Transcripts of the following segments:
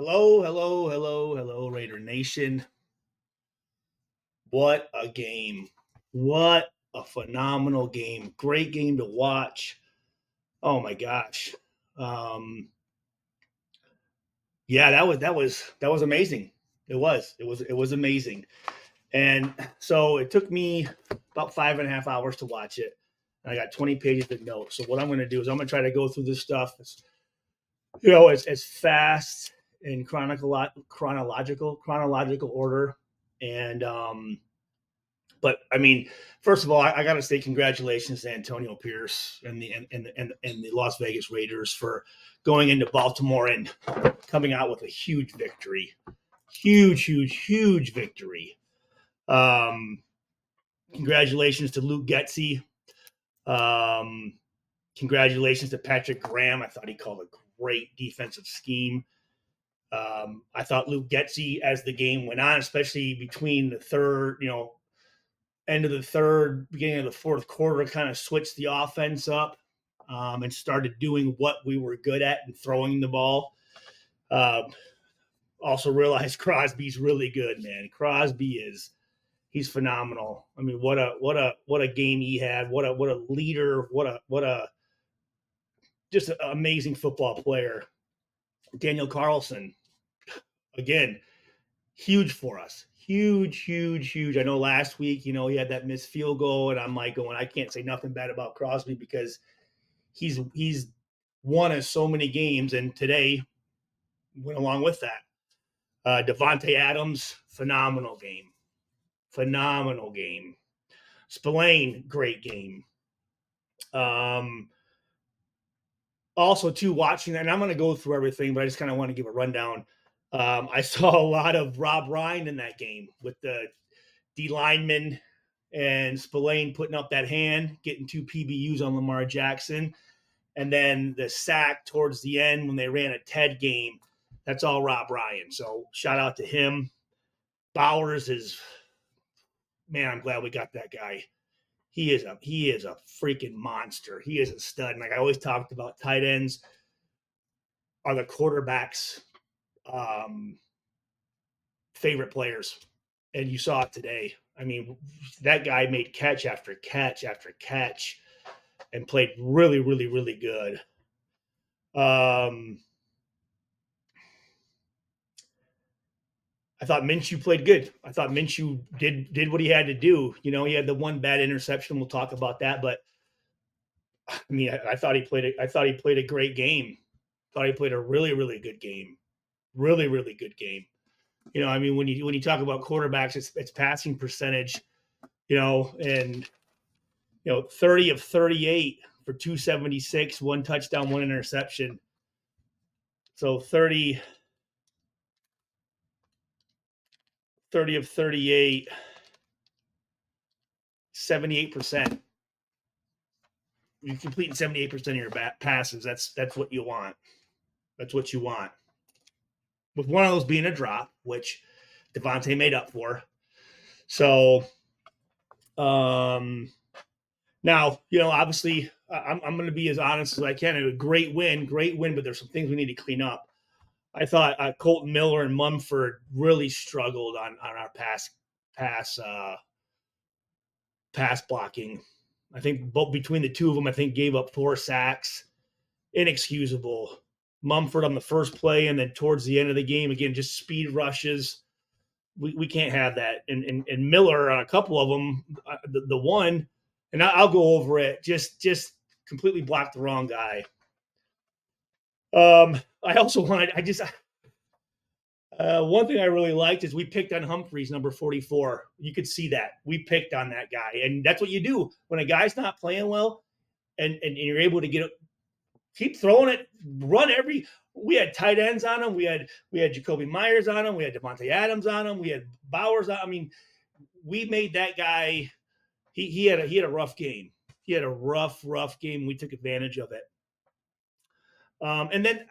Hello, hello, hello, hello, Raider Nation. What a game. What a phenomenal game. Great game to watch. Oh my gosh. Um yeah, that was amazing. It was amazing. And so it took me about 5.5 hours to watch it. And I got 20 pages of notes. So what I'm gonna do is I'm gonna try to go through this stuff as fast in chronological order. And but I mean, first of all, I got to say congratulations to Antonio Pierce and the Las Vegas Raiders for going into Baltimore and coming out with a huge victory, huge victory. Um, Congratulations to Luke Getzey. Um, Congratulations to Patrick Graham. I thought he called a great defensive scheme. I thought Luke Getzey, as the game went on, especially between the third, end of the third, beginning of the fourth quarter, kind of switched the offense up and started doing what we were good at and throwing the ball. Uh, Also realized Crosby's really good, man. He's phenomenal. I mean, what a game he had. What a leader. What a just an amazing football player. Daniel Carlson, again, huge for us. Huge. I know last week, he had that missed field goal, and I'm like going, I can't say nothing bad about Crosby because he's won us so many games, and today went along with that. Devontae Adams, phenomenal game. Spillane, great game. Um, Also, too, watching that, and I'm going to go through everything, but I just kind of want to give a rundown. I saw a lot of Rob Ryan in that game with the D lineman and Spillane putting up that hand, getting 2 PBUs on Lamar Jackson, and then the sack towards the end when they ran a Ted game. That's all Rob Ryan. So shout out to him. Bowers is, man, I'm glad we got that guy. He is a freaking monster. He is a stud. And like I always talked about, tight ends are the quarterbacks' um, favorite players, and you saw it today. I mean, that guy made catch after catch after catch and played really good. Um, I thought Minshew played good. I thought Minshew did what he had to do. He had the one bad interception. We'll talk about that, but I mean, I thought he played. I thought he played a great game. Thought he played a really good game. Really good game. I mean, when you talk about quarterbacks, it's passing percentage. And 30 of 38 for 276, one touchdown, one interception. So 30 of 38, 78%. You're completing 78% of your passes. That's what you want. That's what you want. With one of those being a drop, which Devontae made up for. So, now, obviously, I'm going to be as honest as I can. A great win, but there's some things we need to clean up. I thought Colton Miller and Mumford really struggled on our pass uh, pass blocking. I think both between the two of them, I think gave up 4 sacks. Inexcusable. Mumford on the first play, and then towards the end of the game, again, just speed rushes. We can't have that. And Miller on a couple of them, the one, and I'll go over it. Just completely blocked the wrong guy. I also wanted. One thing I really liked is we picked on Humphreys, number 44. You could see that. We picked on that guy. And that's what you do. When a guy's not playing well and you're able to keep throwing it, run every. We had tight ends on him. We had Jacoby Myers on him. We had Devontae Adams on him. We had Bowers on. I mean, we made that guy. He had a rough game. He had a rough game. We took advantage of it. And then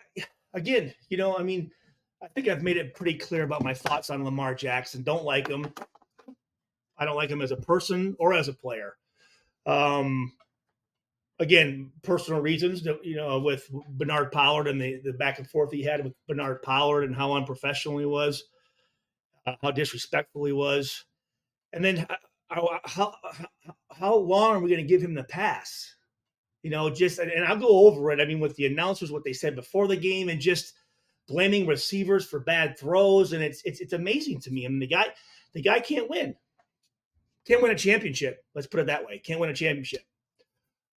again, I mean, I think I've made it pretty clear about my thoughts on Lamar Jackson. Don't like him. I don't like him as a person or as a player. again, personal reasons, with Bernard Pollard and the back and forth he had with Bernard Pollard and how unprofessional he was, how disrespectful he was. And then how long are we going to give him the pass? And I'll go over it. I mean, with the announcers, what they said before the game, and just blaming receivers for bad throws, and it's amazing to me. I mean, the guy can't win a championship. Let's put it that way. Can't win a championship.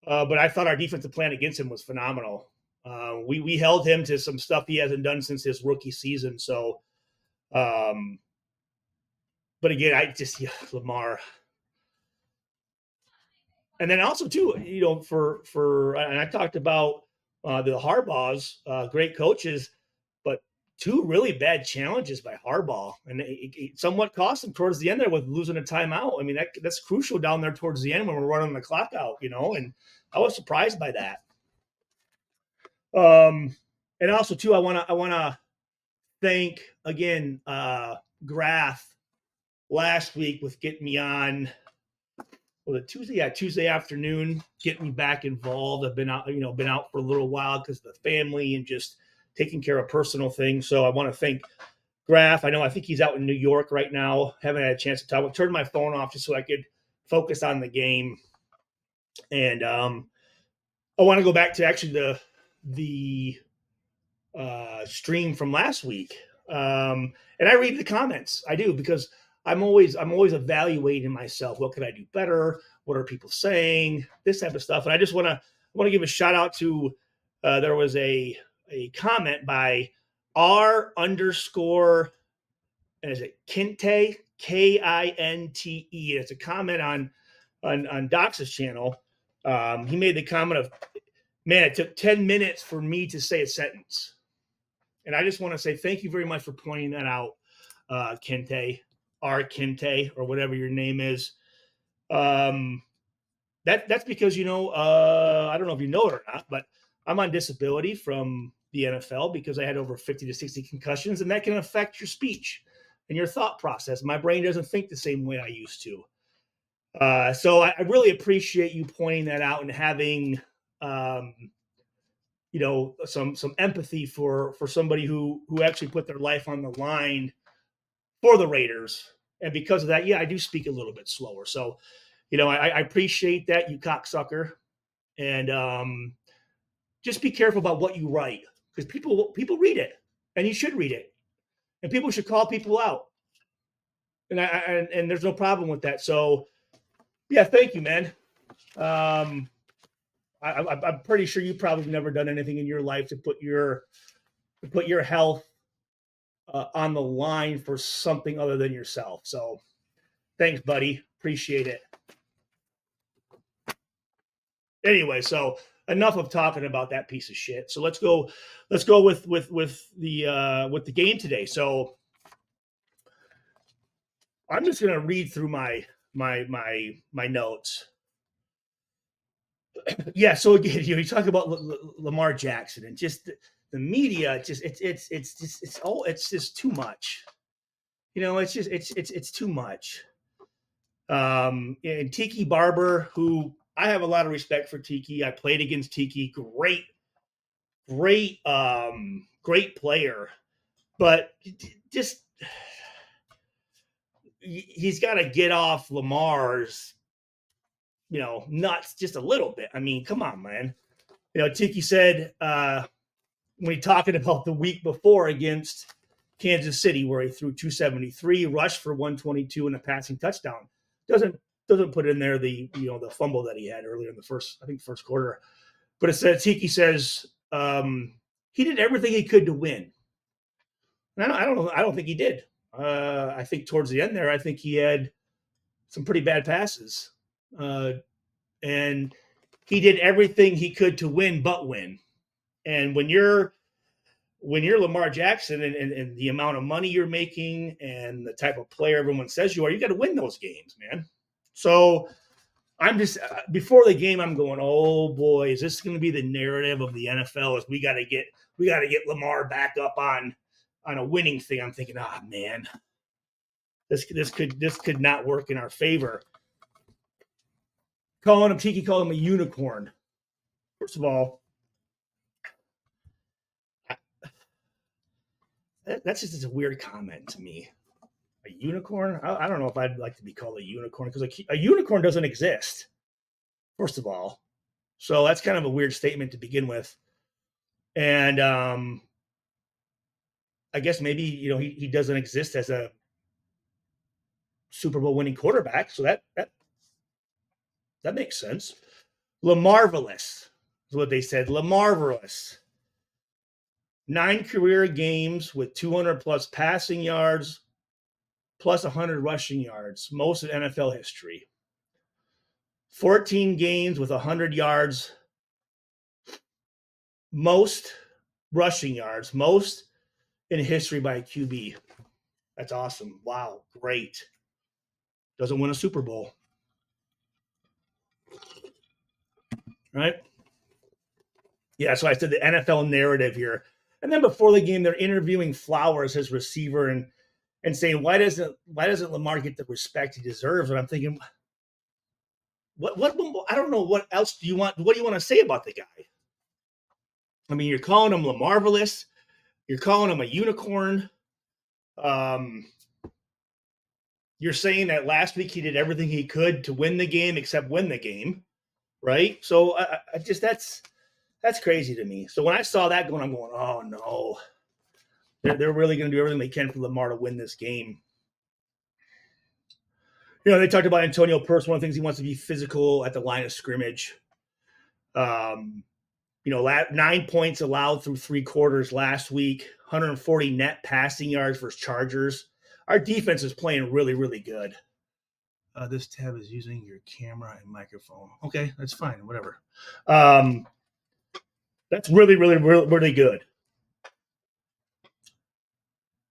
But I thought our defensive plan against him was phenomenal. We held him to some stuff he hasn't done since his rookie season. So, but again, Lamar. And then also too, and I talked about the Harbaughs, great coaches, but two really bad challenges by Harbaugh, and it somewhat cost him towards the end there with losing a timeout. I mean, that's crucial down there towards the end when we're running the clock out, and I was surprised by that. And also too, I wanna thank again Graf last week with getting me on. Was it Tuesday? Yeah, Tuesday afternoon, getting me back involved. I've been out for a little while because of the family and just taking care of personal things. So I want to thank Graf. I think he's out in New York right now. Haven't had a chance to talk. I turned my phone off just so I could focus on the game. And I want to go back to actually the stream from last week. And I read the comments. I do, because I'm always evaluating myself. What could I do better? What are people saying? This type of stuff. And I just want to give a shout out to there was a comment by R underscore, and is it Kinte, Kinte? It's a comment on Dox's channel. He made the comment of, man, it took 10 minutes for me to say a sentence. And I just want to say thank you very much for pointing that out, Kinte, R Kinte, or whatever your name is. That's because, I don't know if you know it or not, but I'm on disability from the NFL because I had over 50 to 60 concussions, and that can affect your speech and your thought process. My brain doesn't think the same way I used to. So I really appreciate you pointing that out and having, some empathy for somebody who actually put their life on the line for the Raiders. And because of that, yeah, I do speak a little bit slower. So, I appreciate that, you cocksucker. And just be careful about what you write, because people read it, and you should read it, and people should call people out. And there's no problem with that. So, yeah, thank you, man. I'm pretty sure you probably never done anything in your life to put your health on the line for something other than yourself. So, thanks, buddy. Appreciate it. Anyway, so enough of talking about that piece of shit. So let's go with the game today. So I'm just gonna read through my notes. Yeah. So again, you talk about Lamar Jackson and just the media. It's just too much. It's too much. And Tiki Barber, who I have a lot of respect for Tiki. I played against Tiki. Great player. But just he's got to get off Lamar's, nuts just a little bit. I mean, come on, man. Tiki said when he talking about the week before against Kansas City, where he threw 273, rushed for 122, and a passing touchdown. Doesn't put in there the fumble that he had earlier in the first quarter. But it says Tiki says he did everything he could to win. And I don't think he did. I think towards the end there, I think he had some pretty bad passes, and he did everything he could to win, but win. And when you're Lamar Jackson and the amount of money you're making and the type of player everyone says you are, you got to win those games, man. So I'm just before the game, I'm going, oh boy, is this going to be the narrative of the NFL? Is we got to get Lamar back up on a winning thing? I'm thinking, man, this could not work in our favor. Tiki called him a unicorn. First of all, that's just a weird comment to me. A unicorn? I don't know if I'd like to be called a unicorn because a unicorn doesn't exist. First of all, so that's kind of a weird statement to begin with. And I guess maybe he doesn't exist as a Super Bowl winning quarterback, so that makes sense. Lamarvelous is what they said. Lamarvelous. 9 career games with 200 plus passing yards, plus 100 rushing yards, most in NFL history. 14 games with 100 yards, most rushing yards, most in history by a QB. That's awesome. Wow, great. Doesn't win a Super Bowl. Right? Yeah, so I said the NFL narrative here. And then before the game, they're interviewing Flowers, his receiver, and saying, why doesn't Lamar get the respect he deserves? And I'm thinking, what I don't know what else do you want? What do you want to say about the guy? I mean, you're calling him Lamarvelous, you're calling him a unicorn. Um, you're saying that last week he did everything he could to win the game except win the game, right? So I just that's crazy to me. So when I saw that going, I'm going, oh no, they're really going to do everything they can for Lamar to win this game. They talked about Antonio Pierce. One of the things he wants to be physical at the line of scrimmage. 9 points allowed through 3 quarters last week, 140 net passing yards versus Chargers. Our defense is playing really, really good. This tab is using your camera and microphone. Okay, that's fine. Whatever. That's really, really, really, really good.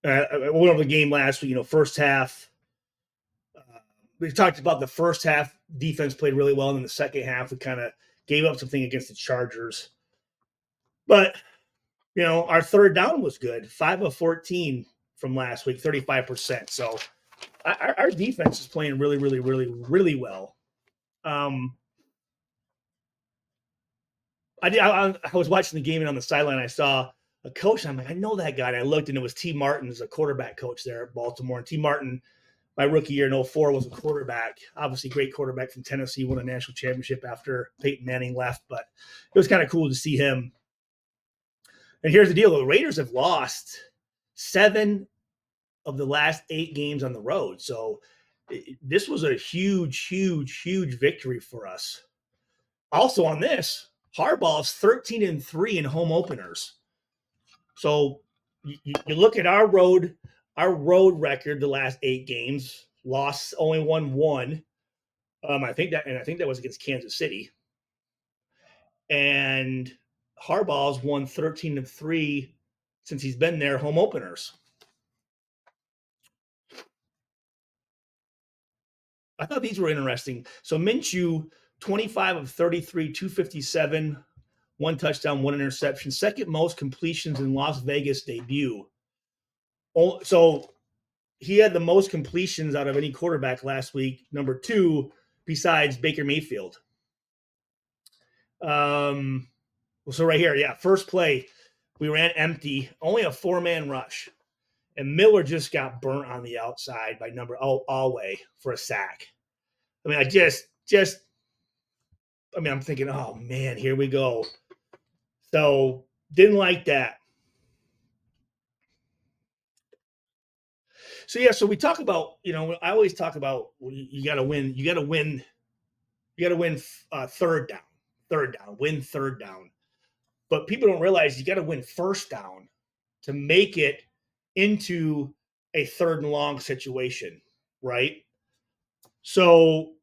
I went over the game last week. First half. We talked about the first half defense played really well, and in the second half we kind of gave up something against the Chargers. But our third down was good, 5 of 14 from last week, 35%. So our defense is playing really, really, really, really well. I was watching the game, and on the sideline I saw a coach. I'm like, I know that guy. And I looked, and it was T. Martin's a quarterback coach there at Baltimore. And T. Martin, my rookie year in 2004, was a quarterback. Obviously, great quarterback from Tennessee, won a national championship after Peyton Manning left. But it was kind of cool to see him. And here's the deal. The Raiders have lost 7 of the last 8 games on the road. So this was a huge, huge, huge victory for us. Also on this, Harbaugh's 13-3 in home openers. So you look at our road record the last 8 games, lost only won 1. I think that was against Kansas City. And Harbaugh's won 13-3 since he's been there, home openers. I thought these were interesting. So Minshew, 25 of 33, 257, 1 touchdown, 1 interception, second most completions in Las Vegas debut. So he had the most completions out of any quarterback last week, number 2, besides Baker Mayfield. So right here, yeah, first play, we ran empty, only a 4-man rush. And Miller just got burnt on the outside by Alway for a sack. I mean, I'm thinking, oh man, here we go. So didn't like that. So yeah, so we talk about, I always talk about you got to win. You got to win. You got to win third down, win third down. But people don't realize you got to win first down to make it into a third and long situation, right? So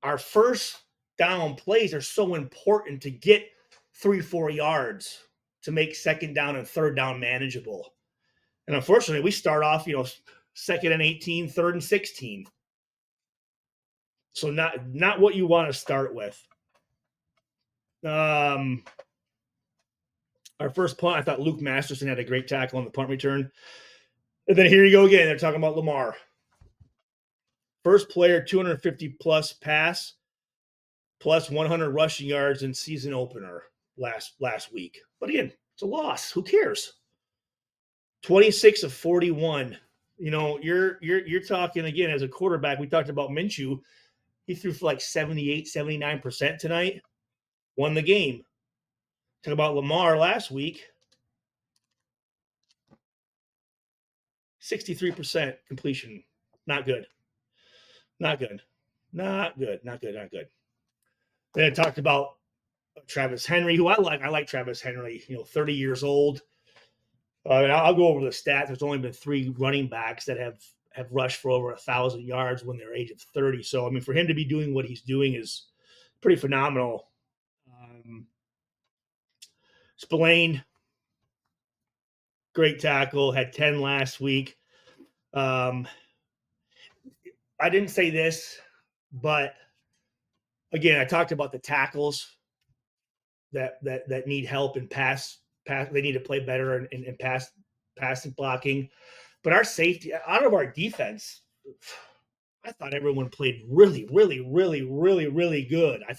our first down plays are so important to get 3-4 yards to make second down and third down manageable. And unfortunately, we start off, second and 18, third and 16. So not what you want to start with. Our first punt, I thought Luke Masterson had a great tackle on the punt return. And then here you go again. They're talking about Lamar. First player, 250-plus pass plus 100 rushing yards in season opener last week. But again, it's a loss. Who cares? 26 of 41. You're talking again as a quarterback. We talked about Minshew. He threw for like 78, 79% tonight. Won the game. Talk about Lamar last week. 63% completion. Not good. Not good. Not good. Not good. Not good. Then I talked about Travis Henry, who I like. I like Travis Henry, 30 years old. I'll go over the stats. There's only been 3 running backs that have rushed for over 1,000 yards when they're age of 30. So, I mean, for him to be doing what he's doing is pretty phenomenal. Spillane, great tackle, had 10 last week. I didn't say this, but again, I talked about the tackles that need help in pass. They need to play better in passing blocking. But our safety, out of our defense, I thought everyone played really, really, really, really, really good. I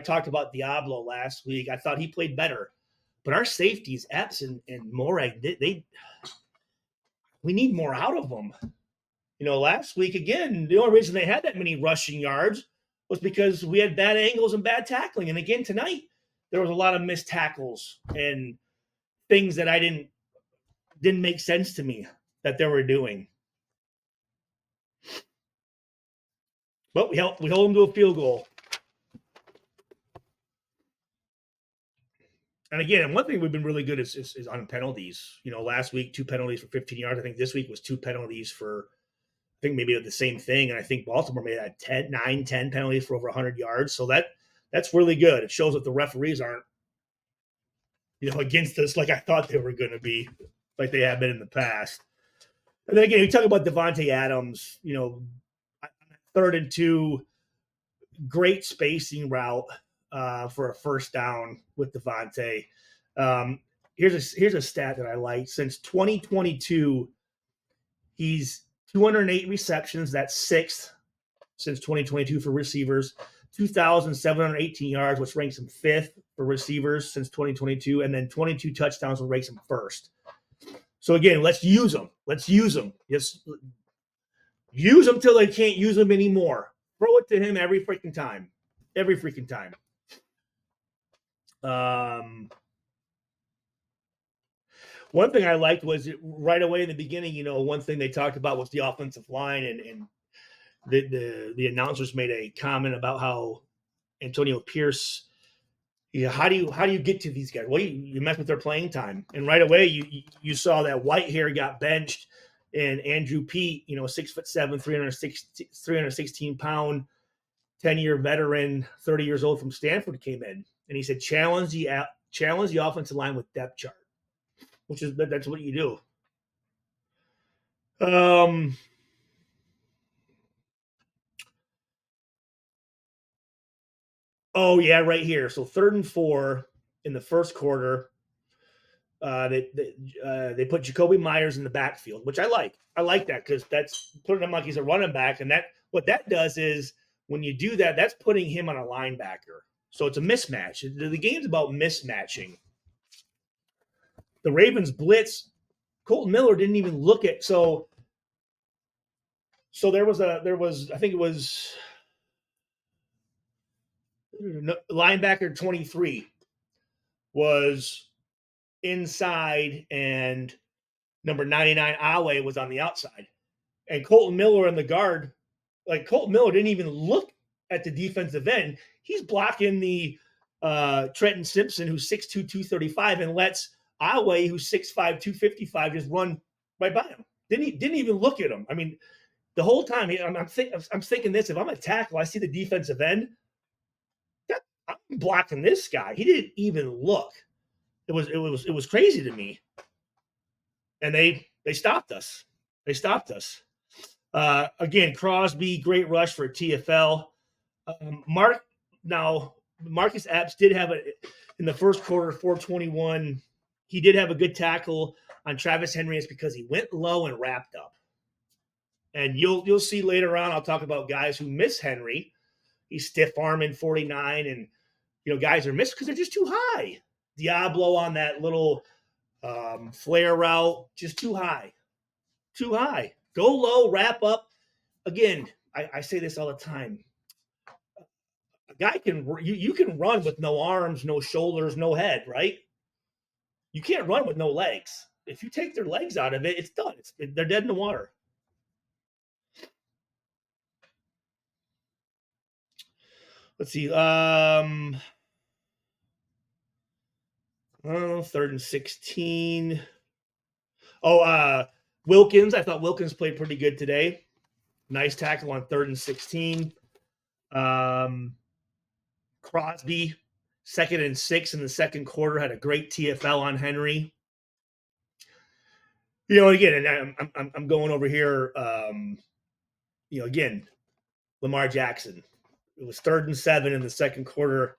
talked about Diablo last week. I thought he played better. But our safeties, Epps and Morag, we need more out of them. Last week, again, the only reason they had that many rushing yards was because we had bad angles and bad tackling. And again, tonight, there was a lot of missed tackles and things that didn't make sense to me that they were doing. But we hold them to a field goal. And again, one thing we've been really good is on penalties. Last week, 2 penalties for 15 yards. I think this week was 2 penalties for, I think maybe the same thing. And I think Baltimore made that 10 penalties for over 100 yards. So that's really good. It shows that the referees aren't, against us like I thought they were going to be, like they have been in the past. And then again, you talk about Devontae Adams, 3rd and 2, great spacing route for a first down with Devontae. Here's a stat that I like. Since 2022, he's 208 receptions. That's 6th since 2022 for receivers. 2,718 yards, which ranks him 5th for receivers since 2022, and then 22 touchdowns, which ranks him 1st. So again, let's use them. Let's use them. Just use them till they can't use them anymore. Throw it to him every freaking time. Every freaking time. One thing I liked was right away in the beginning, one thing they talked about was the offensive line, and the announcers made a comment about how Antonio Pierce, how do you get to these guys? Well, you mess with their playing time, and right away you saw that Whitehair got benched, and Andrew Pete, 6'7", 316 pound, 10-year veteran, 30 years old from Stanford came in, and he said challenge the offensive line with depth chart, that's what you do. Oh yeah, right here. So 3rd and 4 in the first quarter. They put Jacoby Myers in the backfield, which I like. I like that because that's putting him like he's a running back, and what that does is when you do that, that's putting him on a linebacker. So it's a mismatch. The game's about mismatching. The Ravens blitz. Colton Miller didn't even look at so there was I think it was linebacker 23 was inside and number 99 Awe was on the outside. And Colton Miller and the guard, like Colton Miller didn't even look at the defensive end. He's blocking the Trenton Simpson, who's 6'2", 235, and lets Awe, who's 6'5", 255, just run right by him. Didn't even look at him. I mean, the whole time I'm thinking this: if I'm a tackle, I see the defensive end, I'm blocking this guy. He didn't even look. It was crazy to me. And they stopped us. They stopped us. Again, Crosby, great rush for TFL. Marcus Epps did have in the first quarter, 421. He did have a good tackle on Travis Henry. It's because he went low and wrapped up. And you'll see later on, I'll talk about guys who miss Henry. he's stiff arming 49, and guys are missed because they're just too high. Diablo on that little flare route, just too high, too high. Go low, wrap up. Again, I say this all the time. A guy you can run with no arms, no shoulders, no head, right? You can't run with no legs. If you take their legs out of it, it's done. They're dead in the water. Let's see. Oh, 3rd and 16. Wilkins. I thought Wilkins played pretty good today. Nice tackle on 3rd and 16. Crosby, 2nd and 6 in the second quarter, had a great TFL on Henry. Again, and I'm going over here. Again, Lamar Jackson. It was 3rd and 7 in the second quarter.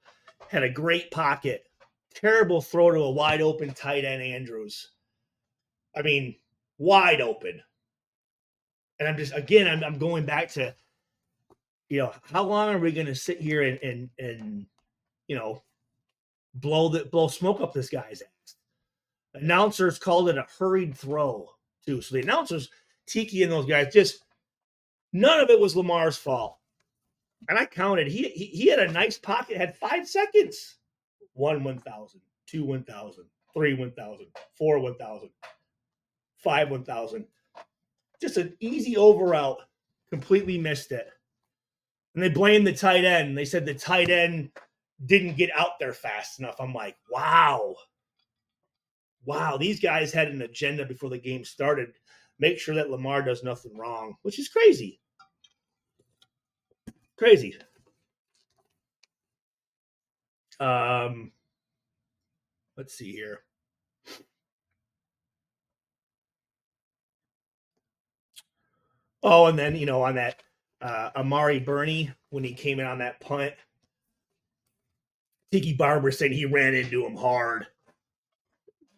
Had a great pocket. Terrible throw to a wide open tight end Andrews. I mean, wide open. And I'm going back to, how long are we going to sit here and blow smoke up this guy's ass? Announcers called it a hurried throw too. So the announcers, Tiki and those guys, just none of it was Lamar's fault. And I counted. He had a nice pocket. Had 5 seconds. 1 1,000, 2 1,000, 3 1,000, 4 1,000, 5 1,000. Just an easy over route. Completely missed it. And they blamed the tight end. They said the tight end didn't get out there fast enough. I'm like, wow. These guys had an agenda before the game started. Make sure that Lamar does nothing wrong, which is crazy. Crazy. Let's see here. Oh, and then, on that Amari Burney, when he came in on that punt, Tiki Barber said he ran into him hard.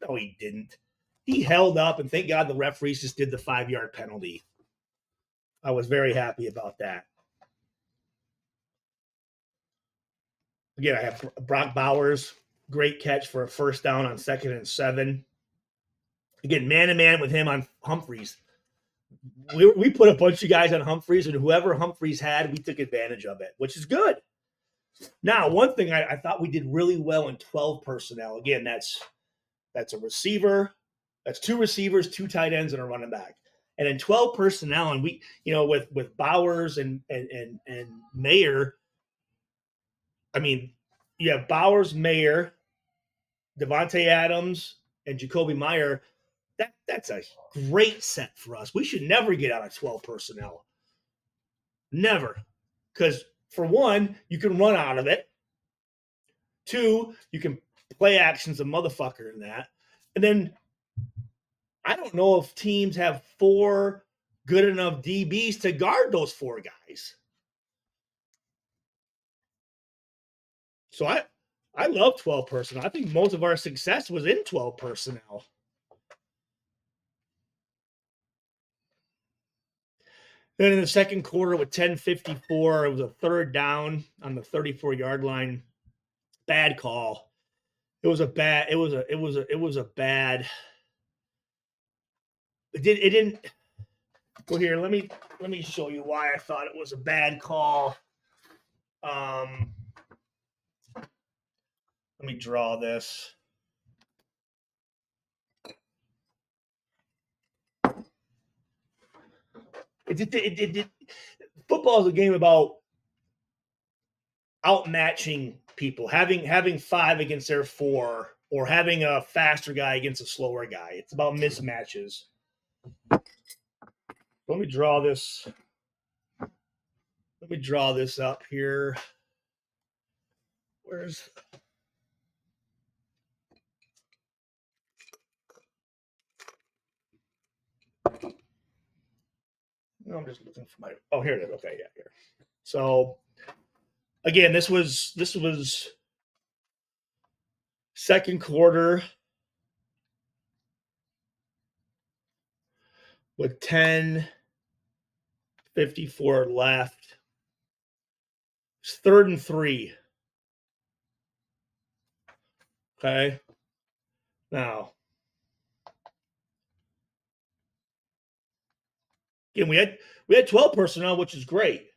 No, he didn't. He held up, and thank God the referees just did the 5-yard penalty. I was very happy about that. Again, I have Brock Bowers, great catch for a first down on 2nd and 7. Again, man-to-man with him on Humphreys. We put a bunch of guys on Humphreys, and whoever Humphreys had, we took advantage of it, which is good. Now, one thing I thought we did really well in 12 personnel. Again, that's a receiver, that's 2 receivers, 2 tight ends, and a running back. And in 12 personnel, and we, with Bowers and Mayer, I mean, you have Bowers, Mayer, Devontae Adams, and Jacoby Meyer. That's a great set for us. We should never get out of 12 personnel. Never. Because, for one, you can run out of it. 2, you can play actions a motherfucker in that. And then I don't know if teams have 4 good enough DBs to guard those 4 guys. So I love 12 personnel. I think most of our success was in 12 personnel. Then in the second quarter with 10:54, it was a 3rd down on the 34-yard line. Bad call. It was a bad. It was a bad. It didn't. Well, here, let me show you why I thought it was a bad call. Let me draw this. Football is a game about outmatching people, having 5 against their 4, or having a faster guy against a slower guy. It's about mismatches. Let me draw this. Let me draw this up here. Where's I'm just looking for my. Oh, here it is. Okay, yeah, here. So again, this was second quarter with 10:54 left. It's 3rd and 3. Okay. Now, again, we had 12 personnel, which is great.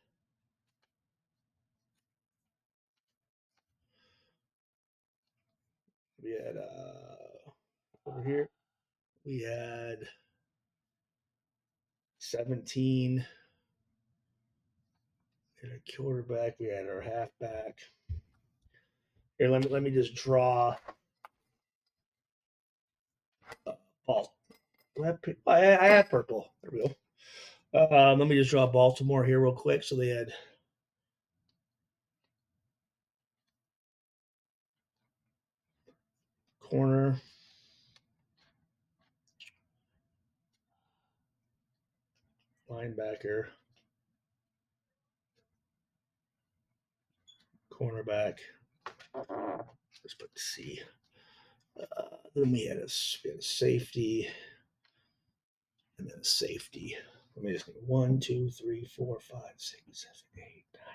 We had over here. We had 17. We had a quarterback. We had our halfback. Here, let me just draw. Ball. I have purple. There we go. Let me just draw Baltimore here real quick. So they had corner, linebacker, cornerback. Let's put C. Then we had a safety, and then a safety. Let me just go 1, 2, 3, 4, 5, 6, 7, 8, 9.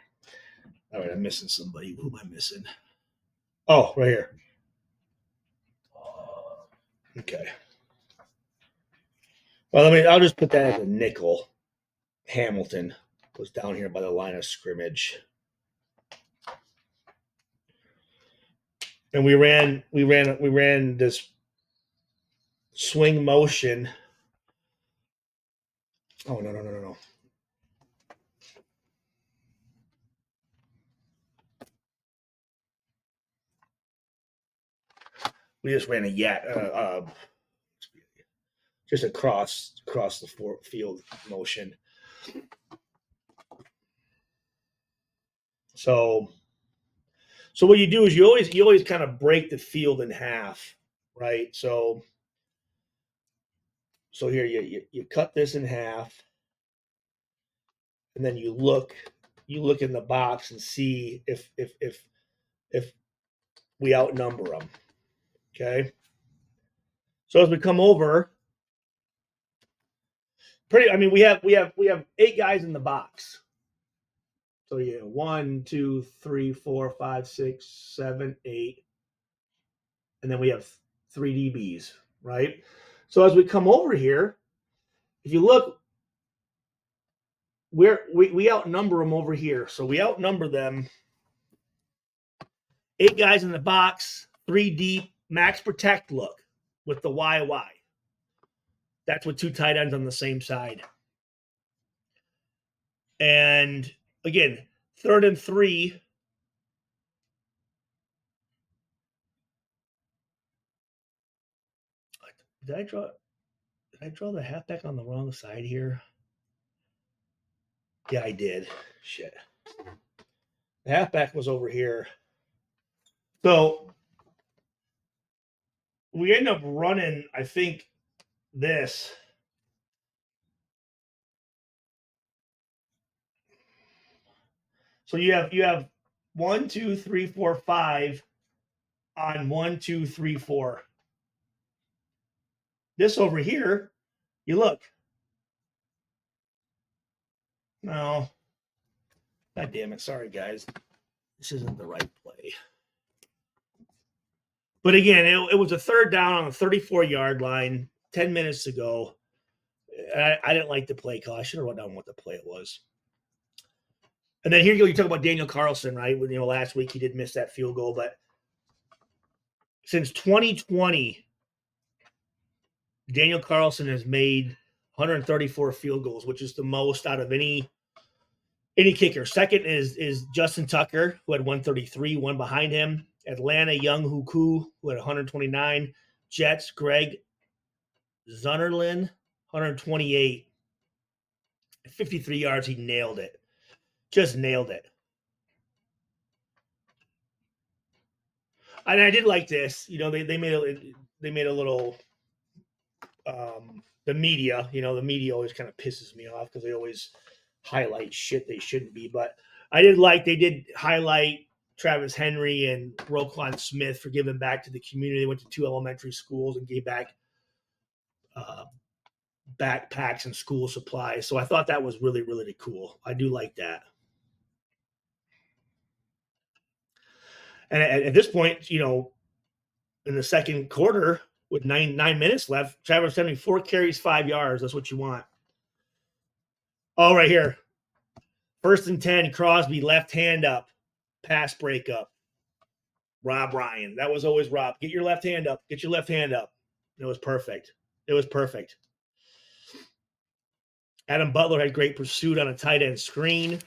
All right, I'm missing somebody. Who am I missing? Oh, right here. Okay. Well, I'll just put that as a nickel. Hamilton was down here by the line of scrimmage. And we ran this swing motion. Oh no. We just ran a just across the field motion. So what you do is you always kind of break the field in half, right? So here you cut this in half, and then you look in the box and see if we outnumber them. Okay. So as we come over, we have 8 guys in the box. So yeah, 1, 2, 3, 4, 5, 6, 7, 8, and then we have 3 DBs, right? So as we come over here, if you look, we outnumber them over here. So we outnumber them 8 guys in the box, 3 deep, max protect look with the YY. That's with 2 tight ends on the same side. And again, 3rd and 3. Did I draw the halfback on the wrong side here? Yeah, I did. Shit. The halfback was over here. So we end up running, I think, this. So you have 1, 2, 3, 4, 5 on 1, 2, 3, 4. This over here, you look. No. God damn it. Sorry, guys. This isn't the right play. But again, it was a 3rd down on the 34-yard line, 10 minutes to go. I didn't like the play call. I should have wrote down what the play was. And then here you go. You talk about Daniel Carlson, right? Last week he did miss that field goal, but since 2020, Daniel Carlson has made 134 field goals, which is the most out of any kicker. Second is Justin Tucker, who had 133, one behind him. Atlanta Young Huku, who had 129. Jets Greg Zunnerlin, 128. 53 yards, he nailed it. Just nailed it. And I did like this. They made a little the media. The media always kind of pisses me off because they always highlight shit they shouldn't be. But they did highlight Travis Henry and Roquan Smith for giving back to the community. They went to 2 elementary schools and gave back backpacks and school supplies. So I thought that was really, really cool. I do like that. And at this point, in the second quarter with nine minutes left, Travis Henry 4 carries, 5 yards. That's what you want. Oh, right here. 1st and 10, Crosby, left hand up, pass breakup. Rob Ryan. That was always Rob. Get your left hand up. Get your left hand up. It was perfect. It was perfect. Adam Butler had great pursuit on a tight end screen.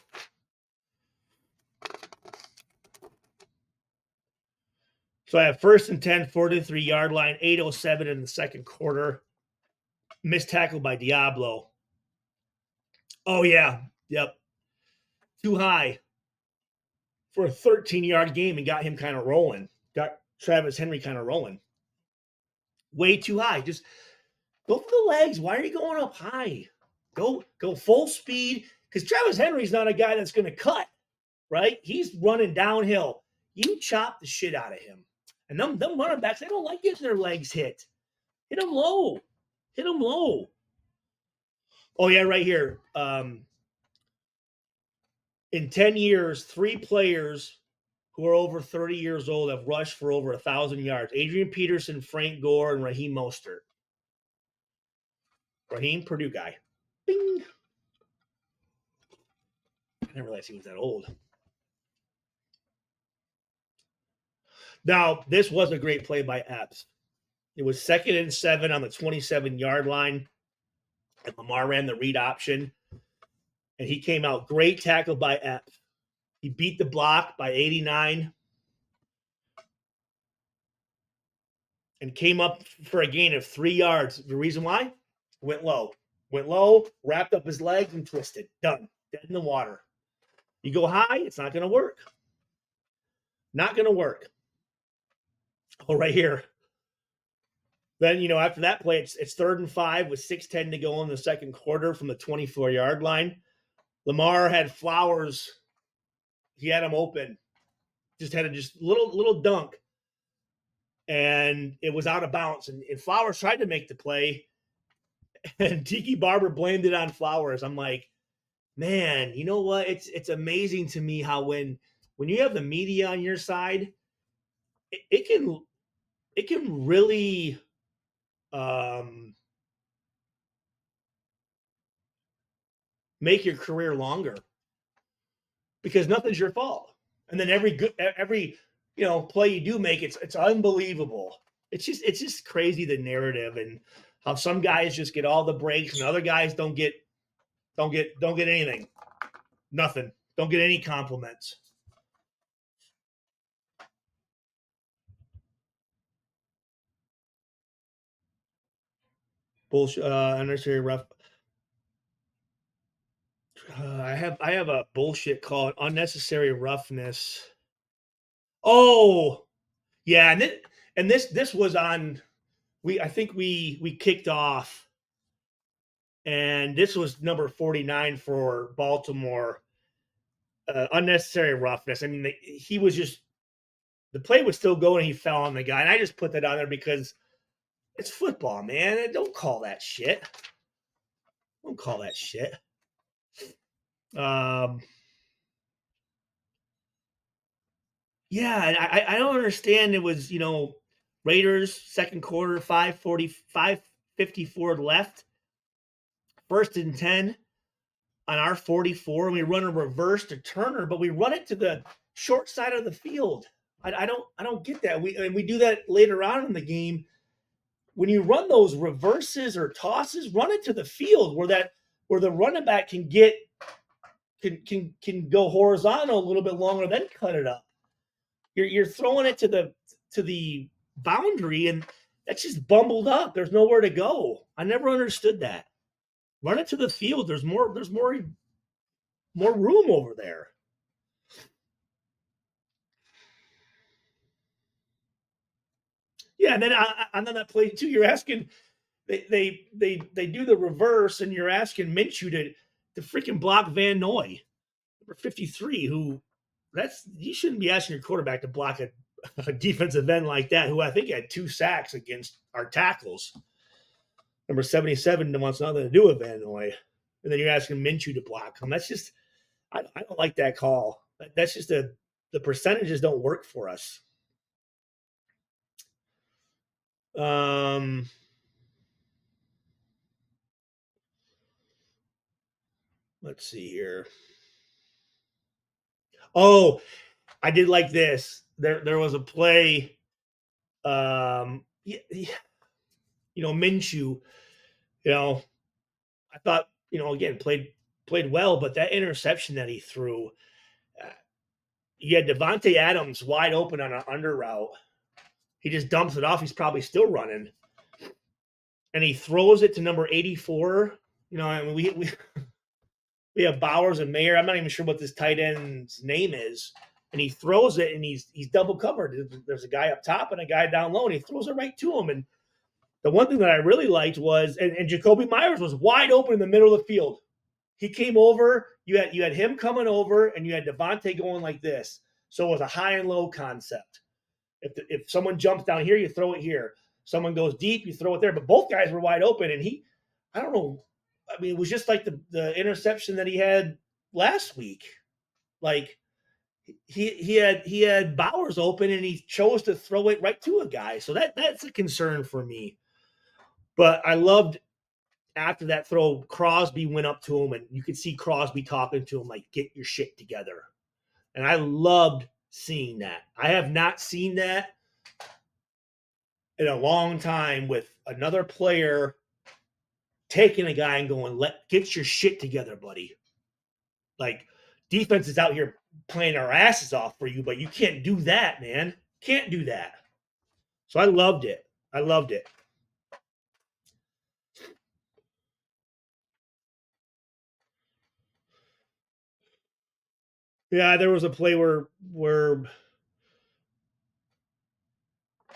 So I have 1st and 10, 43-yard line, 8:07 in the second quarter. Missed tackle by Diablo. Oh, yeah. Yep. Too high for a 13-yard game and got him kind of rolling. Got Travis Henry kind of rolling. Way too high. Just go for the legs. Why are you going up high? Go full speed, because Travis Henry's not a guy that's going to cut, right? He's running downhill. You chop the shit out of him. And them running backs, they don't like getting their legs hit. Hit them low. Hit them low. Oh, yeah, right here. In 10 years, 3 players who are over 30 years old have rushed for over 1,000 yards. Adrian Peterson, Frank Gore, and Raheem Mostert. Raheem, Purdue guy. Bing. I didn't realize he was that old. Now, this was a great play by Epps. It was 2nd and 7 on the 27-yard line, and Lamar ran the read option, and he came out. Great tackle by Epps. He beat the block by 89 and came up for a gain of 3 yards. The reason why? Went low, wrapped up his legs, and twisted. Done. Dead in the water. You go high, it's not going to work. Not going to work. Oh, right here. Then, after that play, it's 3rd and 5 with 6:10 to go in the second quarter from the 24-yard line. Lamar had Flowers. He had him open. Just had a little dunk. And it was out of bounds. And Flowers tried to make the play. And Tiki Barber blamed it on Flowers. I'm like, man, you know what? It's amazing to me how when you have the media on your side, it can really make your career longer, because nothing's your fault. And then every play you do make, it's unbelievable. It's just crazy, the narrative, and how some guys just get all the breaks and other guys don't get anything. Nothing. Don't get any compliments. Bullshit. Unnecessary rough. I have a bullshit called unnecessary roughness. Oh, yeah, and this was on. I think we kicked off, and this was number 49 for Baltimore. Unnecessary roughness. I mean, he was just, the play was still going. He fell on the guy, and I just put that on there because it's football, man. Don't call that shit. Don't call that shit. Yeah, and I don't understand. It was, Raiders second quarter, 5:54 left, 1st and 10 on our 44, and we run a reverse to Turner, but we run it to the short side of the field. I don't get that. We do that later on in the game. When you run those reverses or tosses, run it to the field where the running back can go horizontal a little bit longer, then cut it up. You're throwing it to the boundary, and that's just bumbled up. There's nowhere to go. I never understood that. Run it to the field. There's more room over there. Yeah, and then that play too. You're asking, they do the reverse, and you're asking Minshew to freaking block Van Noy, number 53, who you shouldn't be asking your quarterback to block a defensive end like that, who I think had 2 sacks against our tackles. Number 77 wants nothing to do with Van Noy. And then you're asking Minshew to block him. That's just, I don't like that call. That's just the percentages don't work for us. Um, let's see here. Oh, I did like this. There was a play. Minshew. You know, I thought again played well, but that interception that he threw, uh, you had Devontae Adams wide open on an under route. He just dumps it off. He's probably still running, and he throws it to number 84. I mean, we have Bowers and Mayer. I'm not even sure what this tight end's name is. And he throws it, and he's double covered. There's a guy up top and a guy down low, and he throws it right to him. And the one thing that I really liked was, and Jacoby Myers was wide open in the middle of the field. He came over. You had him coming over, and you had Devontae going like this. So it was a high and low concept. If someone jumps down here, you throw it here. Someone goes deep, you throw it there. But both guys were wide open, and I don't know. I mean, it was just like the interception that he had last week. Like he had Bowers open, and he chose to throw it right to a guy. So that's a concern for me. But I loved after that throw, Crosby went up to him, and you could see Crosby talking to him like, "Get your shit together." And I loved seeing that. I have not seen that in a long time with another player taking a guy and going, get your shit together, buddy. Like, defense is out here playing our asses off for you, but you can't do that, man. Can't do that. So I loved it. I loved it. Yeah, there was a play where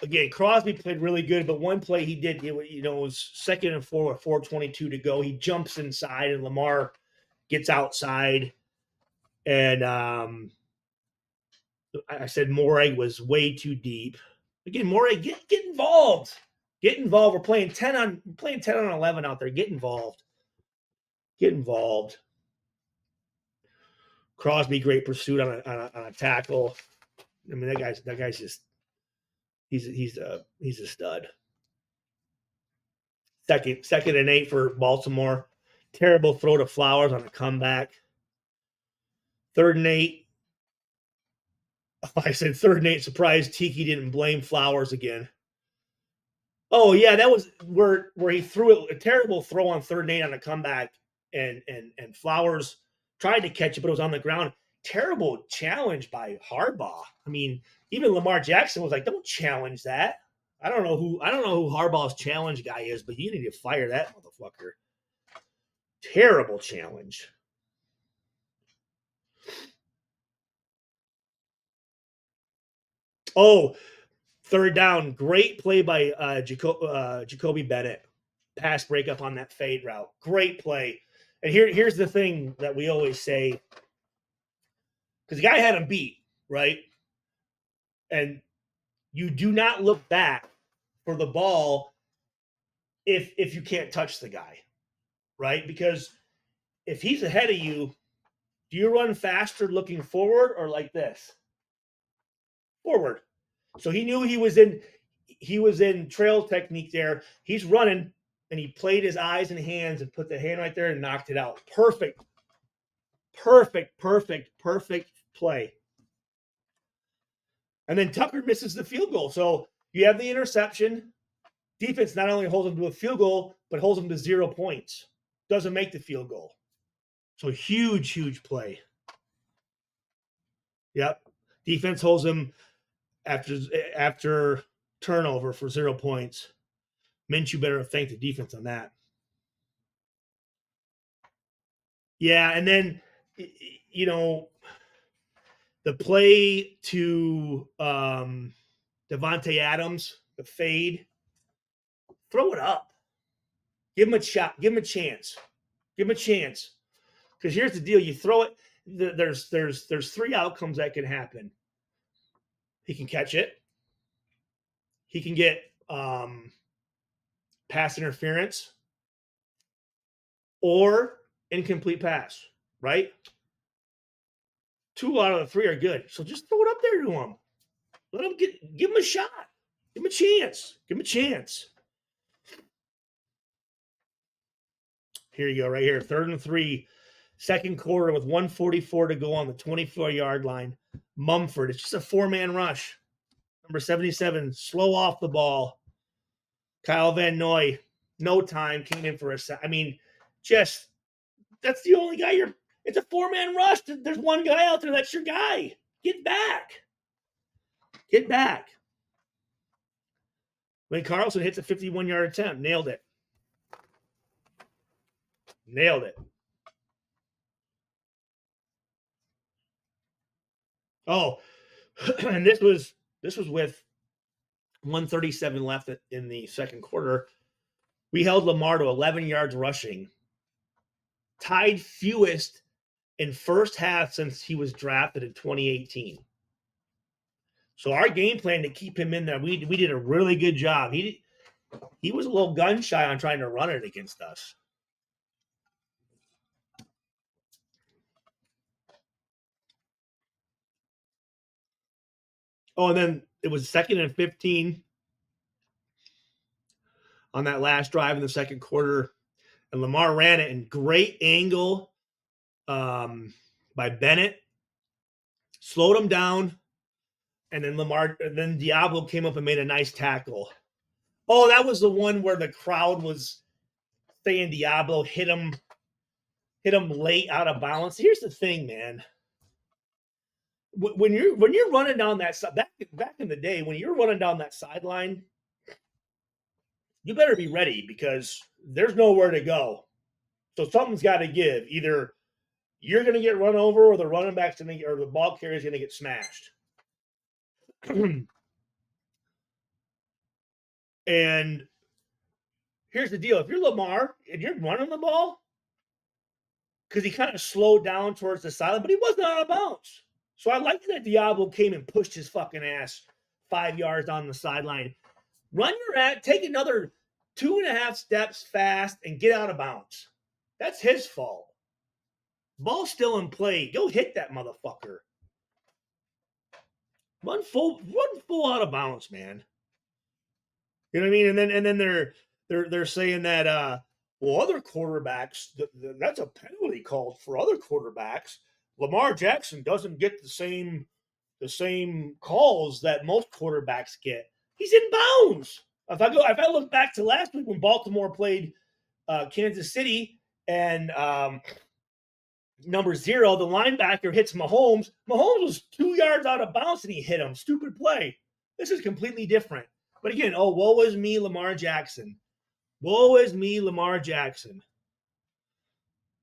again Crosby played really good, but one play he did, it was 2nd and 4 with 4:22 to go. He jumps inside, and Lamar gets outside, and I said Morey was way too deep. Again, Morey, get involved. Get involved. We're playing 10 on 11 out there. Get involved. Get involved. Crosby, great pursuit on a tackle. I mean, that guy's just he's a stud. Second and 8 for Baltimore. Terrible throw to Flowers on a comeback. 3rd and 8. I said 3rd and 8. Surprised Tiki didn't blame Flowers again. Oh yeah, that was where he threw it, a terrible throw on 3rd and 8 on a comeback, and Flowers tried to catch it, but it was on the ground. Terrible challenge by Harbaugh. I mean, even Lamar Jackson was like, "Don't challenge that." I don't know who Harbaugh's challenge guy is, but you need to fire that motherfucker. Terrible challenge. Oh, 3rd down, great play by Jacoby Bennett. Pass breakup on that fade route. Great play. And here's the thing that we always say, because the guy had him beat, right? And you do not look back for the ball if you can't touch the guy, right? Because if he's ahead of you, do you run faster looking forward or like this? Forward. So he knew he was in trail technique there. He's running, and he played his eyes and hands and put the hand right there and knocked it out. Perfect, perfect, perfect, perfect play. And then Tucker misses the field goal. So you have the interception. Defense not only holds him to a field goal, but holds him to 0 points. Doesn't make the field goal. So huge, huge play. Yep. Defense holds him after turnover for 0 points. Minshew better have thanked the defense on that. Yeah, and then you know the play to Devontae Adams, the fade, throw it up. Give him a shot. Give him a chance. Give him a chance. Because here's the deal: you throw it. There's 3 outcomes that can happen. He can catch it. He can get pass interference or incomplete pass. Right? 2 out of the 3 are good. So just throw it up there to him. Let him give him a shot. Give him a chance. Give him a chance. Here you go, right here. 3rd and 3, second quarter with 1:44 to go on the 24-yard line. Mumford. It's just a 4-man rush. Number 77, slow off the ball. Kyle Van Noy, no time, came in for a sack. I mean, just that's the only guy you're. It's a 4-man rush. There's one guy out there. That's your guy. Get back. Get back. When Carlson hits a 51-yard attempt, nailed it. Nailed it. Oh, and this was with 137 left in the second quarter. We held Lamar to 11 yards rushing, tied fewest in first half since he was drafted in 2018. So our game plan to keep him in there, we did a really good job. He was a little gun shy on trying to run it against us. Oh, and then it was 2nd and 15 on that last drive in the second quarter, and Lamar ran it in great angle by Bennett, slowed him down, and then Diablo came up and made a nice tackle. Oh, that was the one where the crowd was saying Diablo hit him late out of balance. Here's the thing, man. When you're running down that back in the day, when you're running down that sideline, you better be ready because there's nowhere to go. So something's got to give. Either you're going to get run over, or the running back's going to, or the ball carrier's going to get smashed. And here's the deal: if you're Lamar and you're running the ball, because he kind of slowed down towards the sideline, but he wasn't out of bounds. So I like that Diablo came and pushed his fucking ass 5 yards on the sideline. Run your ass, take another 2.5 steps fast, and get out of bounds. That's his fault. Ball's still in play. Go hit that motherfucker. Run full out of bounds, man. You know what I mean? And then they're saying that well, other quarterbacks, that's a penalty called for other quarterbacks. Lamar Jackson doesn't get the same calls that most quarterbacks get. He's in bounds. If I look back to last week when Baltimore played Kansas City and number 0, the linebacker hits Mahomes. Mahomes was 2 yards out of bounds and he hit him. Stupid play. This is completely different. But again, woe is me, Lamar Jackson. Woe is me, Lamar Jackson.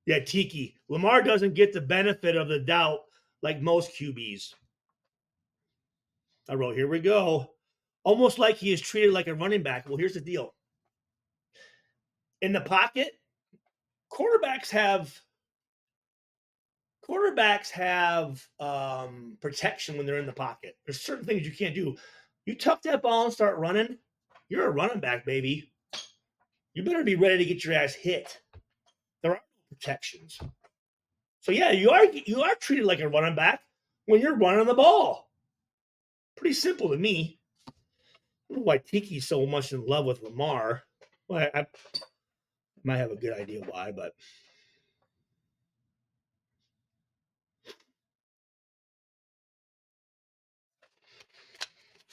Yeah, Tiki. Lamar doesn't get the benefit of the doubt like most QBs. I wrote, here we go. Almost like he is treated like a running back. Well, here's the deal. In the pocket, quarterbacks have protection when they're in the pocket. There's certain things you can't do. You tuck that ball and start running, you're a running back, baby. You better be ready to get your ass hit. There are no protections. So yeah, you are treated like a running back when you're running the ball. Pretty simple to me. I don't know why Tiki's so much in love with Lamar. Well, I might have a good idea why, but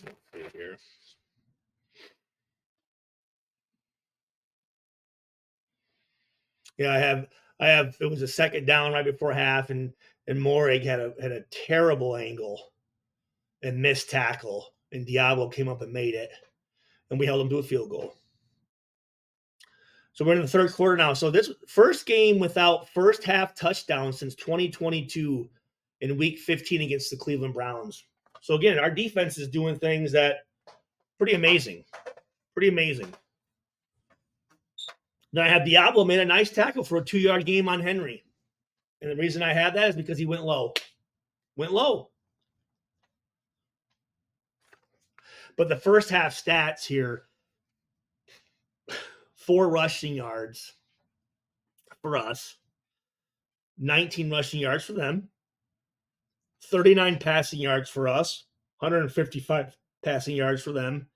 let's see here. Yeah, I have. It was a second down right before half, and Morig had a terrible angle and missed tackle, and Diablo came up and made it, and we held him to a field goal. So we're in the third quarter now. So this first game without first half touchdown since 2022 in Week 15 against the Cleveland Browns. So again, our defense is doing things that pretty amazing, pretty amazing. Then I have Diablo made a nice tackle for a 2-yard game on Henry. And the reason I have that is because he went low. Went low. But the first half stats here, 4 rushing yards for us, 19 rushing yards for them. 39 passing yards for us, 155 passing yards for them.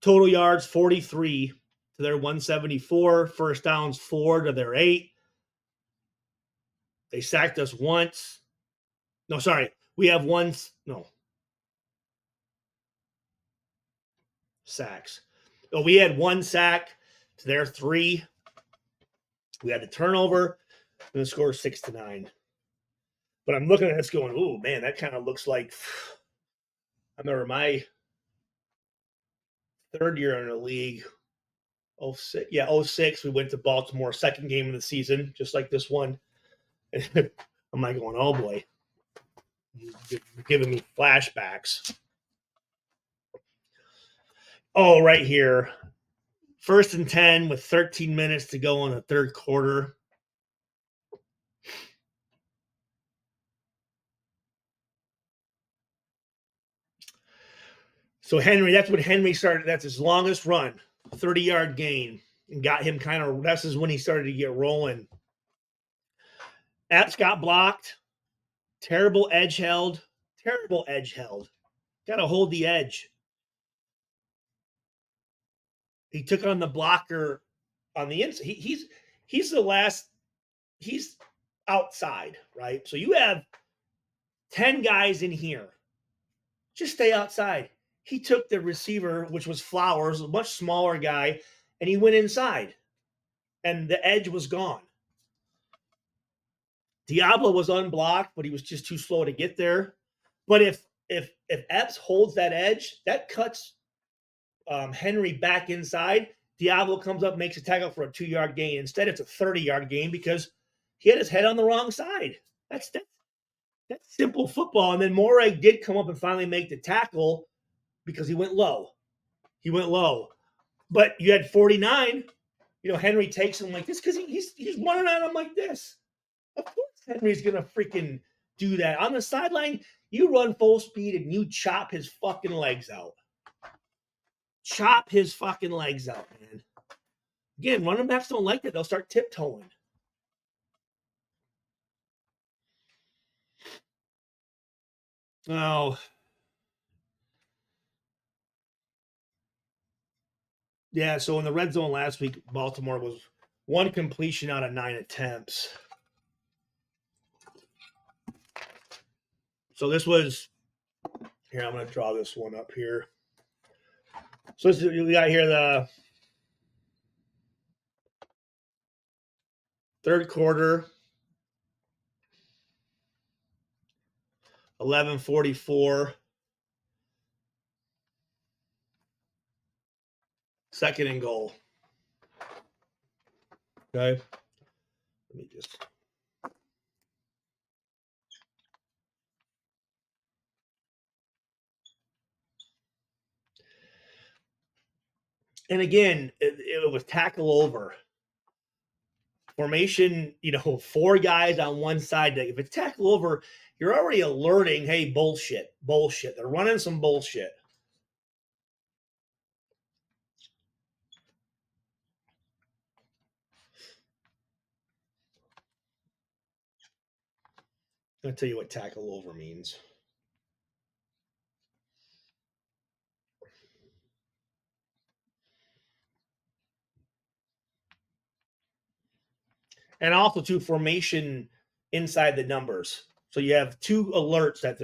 Total yards 43 to their 174. First downs 4 to their 8. They sacked us once. No, sorry. We have one. No. Sacks. So we had 1 sack to their 3. We had the turnover and the score 6-9. But I'm looking at this going, oh man, that kind of looks like I remember my third year in the league. 06, yeah, 06. We went to Baltimore, second game of the season, just like this one. I'm like going, oh boy, you're giving me flashbacks. Oh, right here. 1st and 10 with 13 minutes to go in the third quarter. So Henry, that's what Henry started. That's his longest run, 30-yard gain, and got him kind of. This is when he started to get rolling. Epps got blocked. Terrible edge held. Terrible edge held. Got to hold the edge. He took on the blocker on the inside. He's the last. He's outside, right? So you have 10 guys in here. Just stay outside. He took the receiver, which was Flowers, a much smaller guy, and he went inside. And the edge was gone. Diablo was unblocked, but he was just too slow to get there. But if Epps holds that edge, that cuts Henry back inside. Diablo comes up, makes a tackle for a 2-yard gain. Instead, it's a 30-yard gain because he had his head on the wrong side. That's simple football. And then Morey did come up and finally make the tackle because he went low. He went low. But you had 49. Henry takes him like this because he's running at him like this. Of course Henry's going to freaking do that. On the sideline, you run full speed and you chop his fucking legs out. Chop his fucking legs out, man. Again, running backs don't like that. They'll start tiptoeing. Oh. Yeah, so in the red zone last week, Baltimore was 1 completion out of 9 attempts. So this was, here, I'm going to draw this one up here. So we got here the third quarter, 11:44. Second and goal. Okay. Let me just. And again, it was tackle over. Formation, 4 guys on one side. If it's tackle over, you're already alerting, hey, bullshit. They're running some bullshit. I'll tell you what tackle over means. And also, too, formation inside the numbers. So you have 2 alerts that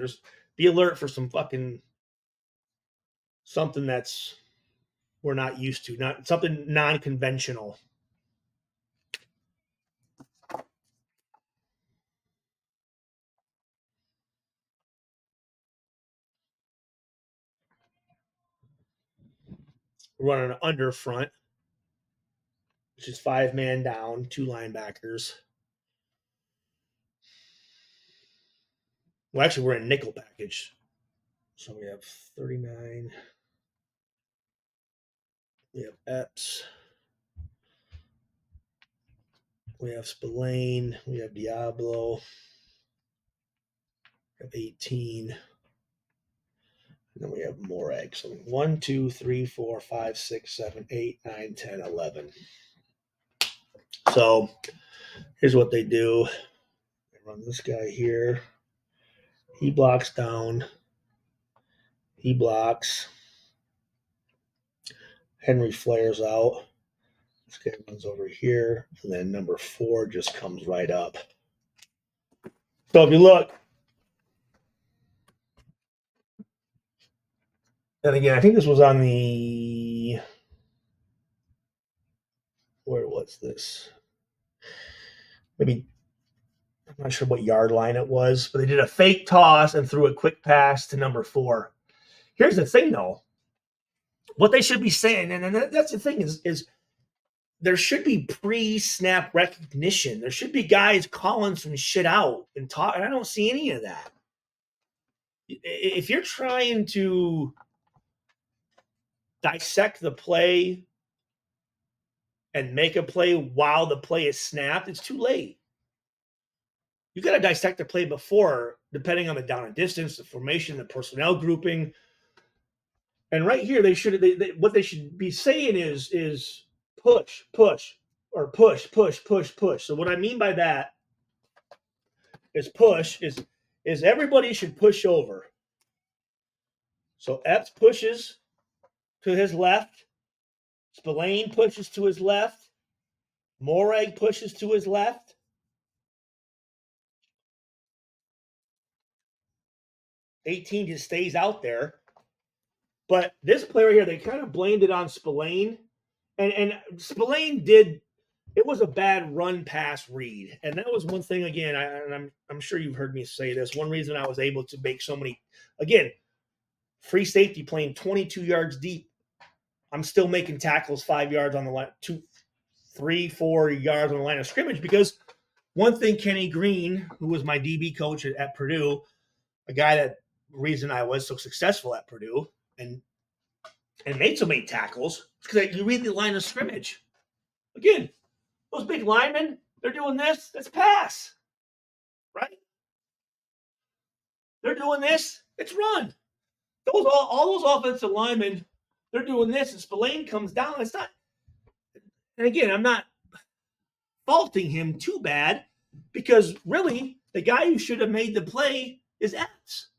be alert for some fucking something that's we're not used to, not something non-conventional. We're running an under front, which is 5-man down, 2 linebackers. Well, actually, we're in nickel package. So we have 39. We have Epps. We have Spillane. We have Diablo. We have 18. And then we have Morag. So 1, 2, 3, 4, 5, 6, 7, 8, 9, 10, 11. So here's what they do. They run this guy here. He blocks down. He blocks. Henry flares out. This guy runs over here. And then number 4 just comes right up. So if you look, and again, I think this was on the, where was this? Maybe, I'm not sure what yard line it was, but they did a fake toss and threw a quick pass to number 4. Here's the thing, though. What they should be saying, and that's the thing, is there should be pre-snap recognition. There should be guys calling some shit out and talk, and I don't see any of that. If you're trying to dissect the play and make a play while the play is snapped, it's too late. You got to dissect the play before, depending on the down and distance, the formation, the personnel grouping. And right here, what they should be saying is push, push, or push, push. So what I mean by that is push is everybody should push over. So Epps pushes to his left, Spillane pushes to his left, Morag pushes to his left. '18 just stays out there. But this player here, they kind of blamed it on Spillane. And Spillane did, it was a bad run pass read. And that was one thing, again, I'm sure you've heard me say this. One reason I was able to make so many, again, free safety playing 22 yards deep. I'm still making tackles 5 yards on the line, 2, 3, 4 yards on the line of scrimmage, because one thing Kenny Green, who was my DB coach at Purdue, a guy that reason I was so successful at Purdue and made so many tackles, because you read the line of scrimmage. Again, those big linemen, they're doing this, that's pass, right? They're doing this, it's run. All those offensive linemen, they're doing this, and Spillane comes down. It's not, and again, I'm not faulting him too bad, because really, the guy who should have made the play is Epps.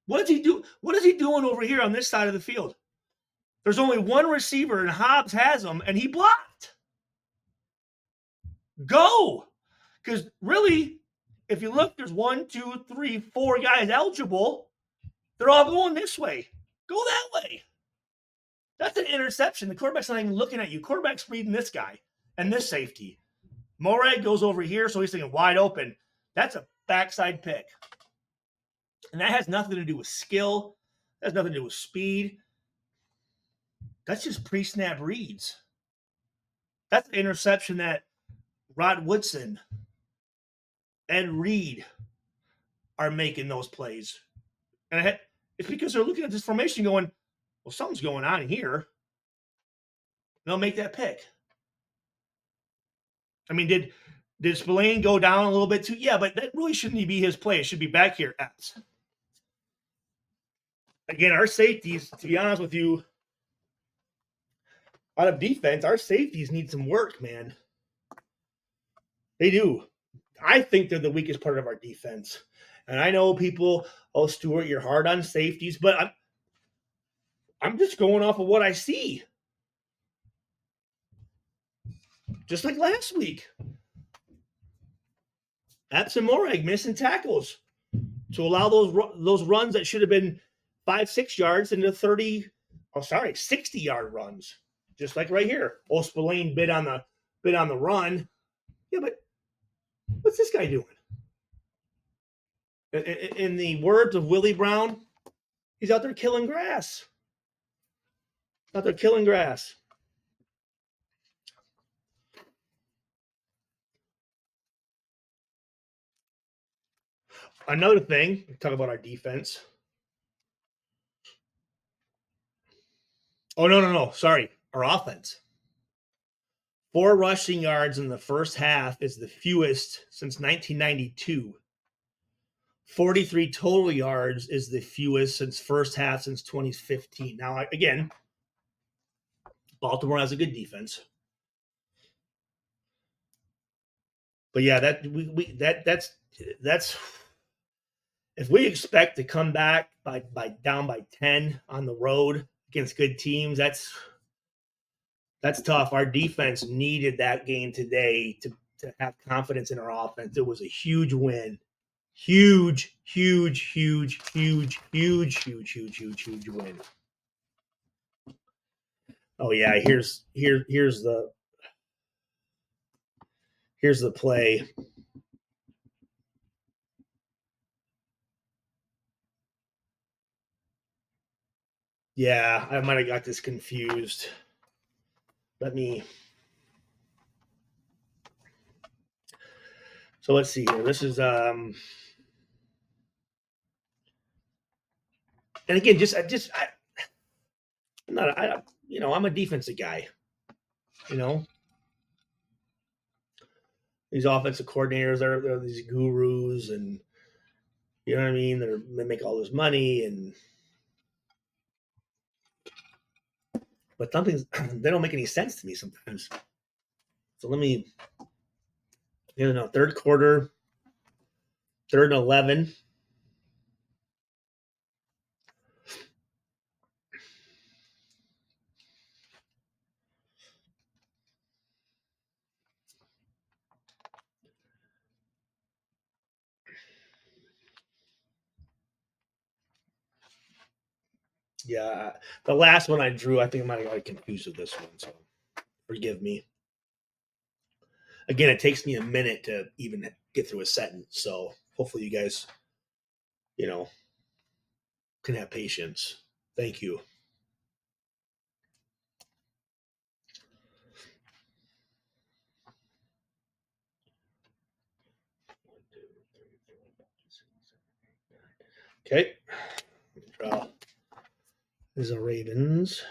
What does he do? What is he doing over here on this side of the field? There's only one receiver, and Hobbs has him, and he blocked. Go! Because really, if you look, there's 1, 2, 3, 4 guys eligible. They're all going this way. Go that way. That's an interception. The quarterback's not even looking at you. Quarterback's reading this guy and this safety. Morag goes over here, so he's thinking wide open. That's a backside pick. And that has nothing to do with skill. That has nothing to do with speed. That's just pre-snap reads. That's an interception that Rod Woodson, Ed Reed are making those plays. And it's because they're looking at this formation going, well, something's going on here. And they'll make that pick. I mean, did Spillane go down a little bit too? Yeah, but that really shouldn't be his play. It should be back here. Again, our safeties, to be honest with you, out of defense, our safeties need some work, man. They do. I think they're the weakest part of our defense. And I know people, oh, Stuart, you're hard on safeties, but I'm just going off of what I see. Just like last week. Epps and Morag missing tackles to allow those runs that should have been 5, 6 yards into 60-yard runs. Just like right here. Oh, Spillane bid on the run. Yeah, but what's this guy doing? In the words of Willie Brown, he's out there killing grass. Out there killing grass. Another thing, talk about our defense. Oh, no. Sorry. Our offense. 4 rushing yards in the first half is the fewest since 1992. 43 total yards is the fewest since first half since 2015. Now, again, Baltimore has a good defense. But yeah, that's If we expect to come back by down by 10 on the road against good teams, that's tough. Our defense needed that game today to have confidence in our offense. It was a huge win. Huge, huge, huge, huge, huge, huge, huge, huge, huge win. Oh yeah, here's the play. Yeah, I might have got this confused. Let me. So let's see here. This is and again, I'm not I'm a defensive guy. You know, these offensive coordinators, they're these gurus, and you know what I mean. They make all this money, and but something they don't make any sense to me sometimes. So let me, third quarter, 3rd and 11. Yeah, the last one I drew, I think I might have got confused with this one. So forgive me. Again, it takes me a minute to even get through a sentence. So hopefully you guys, you know, can have patience. Thank you. Okay. Draw. These are Ravens.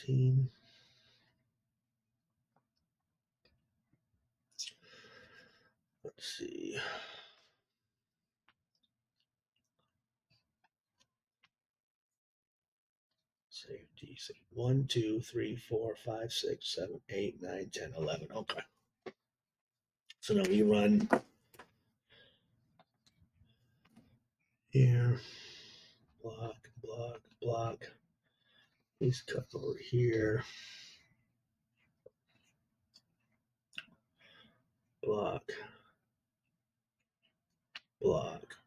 $14. Let's see. Safety. 1, 2, 3, 4, 5, 6, 7, 8, 9, 10, 11. Okay. So now we run here. Block, block, block. These cut over here. Block, block,